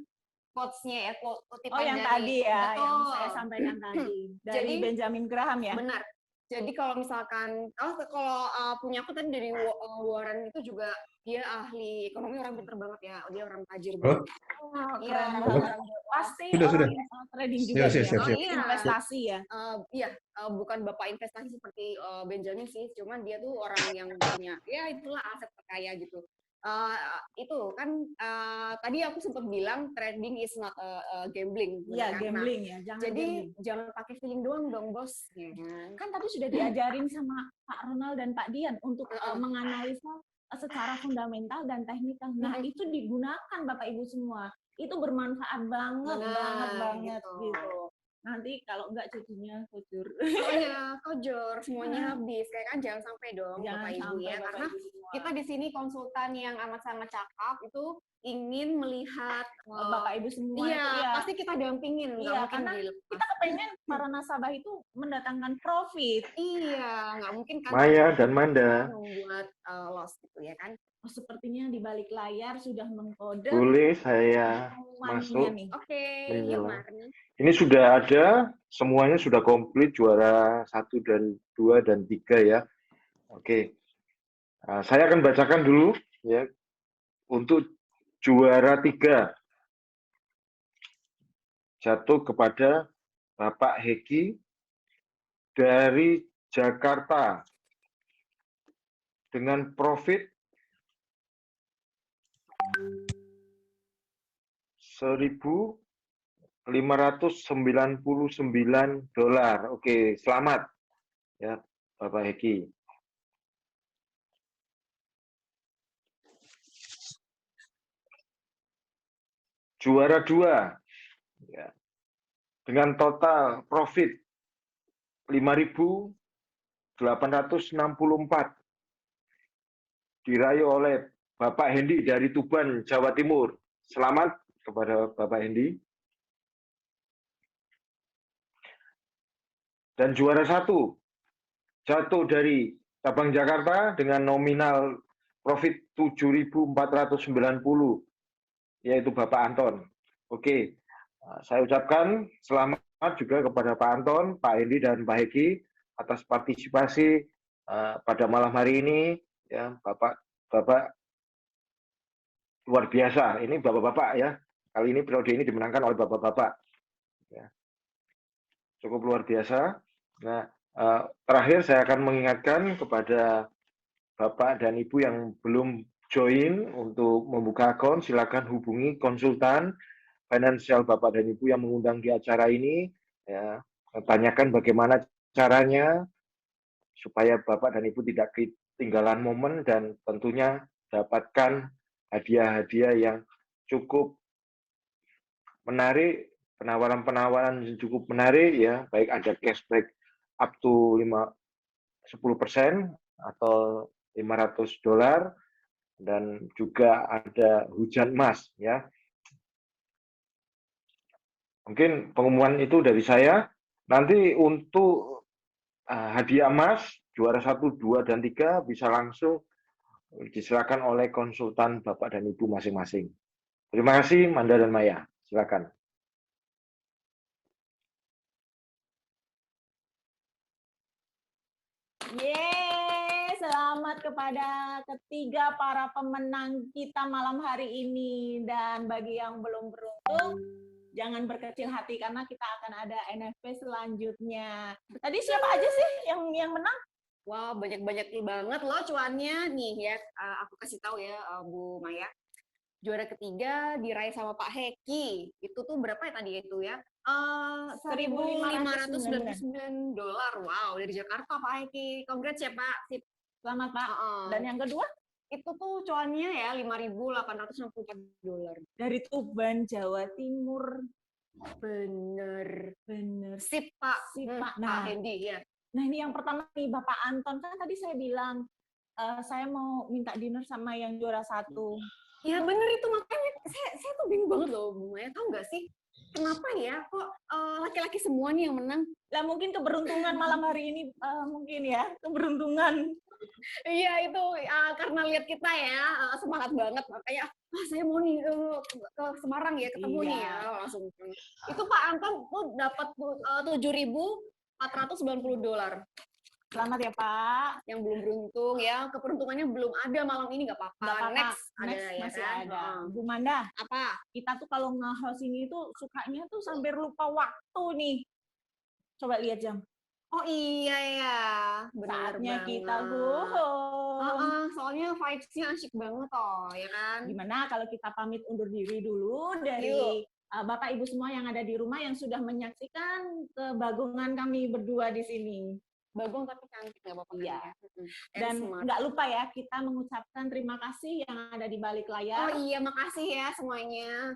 quotes-nya ya, kutipan yang dari, tadi ya, betul. yang saya sampaikan tadi dari Benjamin Graham ya. Benar. Jadi kalau misalkan, kalau punya aku tadi dari Warren itu juga dia ahli ekonomi, orang pintar banget ya, dia orang tajir banget. Iya, Pasti Sudah. orang trading juga Siap. ya, investasi ya. Iya, bukan bapak investasi seperti Benjamin sih, cuman dia tuh orang yang punya, ya itulah aset terkaya gitu. Itu kan tadi aku sempat bilang trading is not gambling. Iya, gambling ya. Jangan pakai feeling doang dong, bos. Kan tadi sudah diajarin sama Pak Ronald dan Pak Dian untuk menganalisa secara fundamental dan teknikal. Nah, itu digunakan Bapak Ibu semua. Itu bermanfaat banget gitu. Nanti kalau enggak cucunya kojur. Oh iya, kojor, semuanya habis. Kayak kan jangan sampai dong, Bapak Ibu ya. Karena kita di sini konsultan yang amat sangat cakap itu ingin melihat Bapak Ibu semua. Iya, pasti kita dampingin. Iya, karena kita kepengen para nasabah itu mendatangkan profit. Iya, nggak mungkin kan. Maya dan Manda membuat loss gitu ya kan. Sepertinya di balik layar sudah mengkode. Boleh saya masuk? Oke, ini sudah ada, semuanya sudah komplit, juara 1 dan 2 dan 3 ya. Oke. Saya akan bacakan dulu ya. Untuk juara 3 jatuh kepada Bapak Heki dari Jakarta dengan profit 1.599 dolar. Oke, selamat ya Bapak Heki. Juara 2 ya, dengan total profit 5.864 diraih oleh Bapak Hendi dari Tuban, Jawa Timur. Selamat kepada Bapak Hendi. Dan juara 1 jatuh dari cabang Jakarta dengan nominal profit 7.490, yaitu Bapak Anton. Oke, saya ucapkan selamat juga kepada Pak Anton, Pak Hendi, dan Pak Heki atas partisipasi pada malam hari ini. Ya, Bapak luar biasa. Ini bapak-bapak ya. Kali ini periode ini dimenangkan oleh bapak-bapak. Ya. Cukup luar biasa. Nah, terakhir saya akan mengingatkan kepada Bapak dan Ibu yang belum join untuk membuka akun, silakan hubungi konsultan finansial Bapak dan Ibu yang mengundang di acara ini. Ya, tanyakan bagaimana caranya supaya Bapak dan Ibu tidak ketinggalan momen dan tentunya dapatkan hadiah-hadiah yang cukup menarik, penawaran-penawaran yang cukup menarik ya, baik ada cashback up to 10% atau $500 dan juga ada hujan emas ya. Mungkin pengumuman itu dari saya. Nanti untuk hadiah emas juara 1, 2 dan 3 bisa langsung disilakan oleh konsultan Bapak dan Ibu masing-masing. Terima kasih Manda dan Maya. Silakan. Yeay, selamat kepada ketiga para pemenang kita malam hari ini. Dan bagi yang belum beruntung, jangan berkecil hati karena kita akan ada NFP selanjutnya. Tadi siapa aja sih yang menang? Wah, banyak-banyak banget loh cuannya nih ya. Aku kasih tahu ya Bu Maya. Juara ketiga diraih sama Pak Heki. Itu tuh berapa ya tadi itu ya? $1.599. Wow, dari Jakarta Pak Heki. Congrats ya Pak. Sip. Selamat Pak. Dan yang kedua? itu tuh cuannya ya $5.864. Dari Tuban, Jawa Timur. Bener. Bener. Sip, Pak. Sip, Pak. Pak Nah, Hendy, ya. nah ini yang pertama nih, Bapak Anton. Kan tadi saya bilang, saya mau minta dinner sama yang juara 1. Ya bener itu, makanya saya tuh bingung banget loh, Bu Maya. Tahu nggak sih, kenapa ya kok laki-laki semua nih yang menang? Lah mungkin keberuntungan malam hari ini, mungkin ya, keberuntungan. Iya itu karena lihat kita ya semangat banget, makanya saya mau nih ke Semarang ya, ketemu nih ya langsung. Itu Pak Anton tuh dapat $7.490. Selamat ya Pak. Yang belum beruntung ya, keberuntungannya belum ada malam ini, nggak apa-apa. Next ada ya masih kan? ada. Bu Manda, Apa? kita tuh kalau nge-host ini tuh sukanya tuh sampai lupa waktu nih. Coba lihat jam. Oh iya ya, benar Saatnya banget. kita go home. Soalnya vibes-nya asyik banget toh, ya kan? Gimana kalau kita pamit undur diri dulu dari Bapak Ibu semua yang ada di rumah yang sudah menyaksikan kebagungan kami berdua di sini. Bagong tapi cantik, nggak apa-apa. Iya. Kan? Dan nggak lupa ya, kita mengucapkan terima kasih yang ada di balik layar. Oh iya, makasih ya semuanya.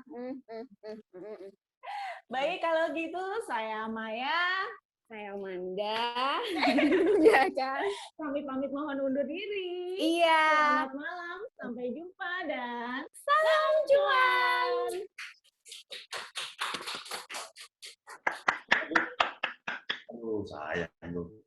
Baik, kalau gitu saya Maya. Saya Amanda. Ya kan? Kami pamit mohon undur diri. Iya. Selamat malam, sampai jumpa dan salam cuan. Aduh, sayang.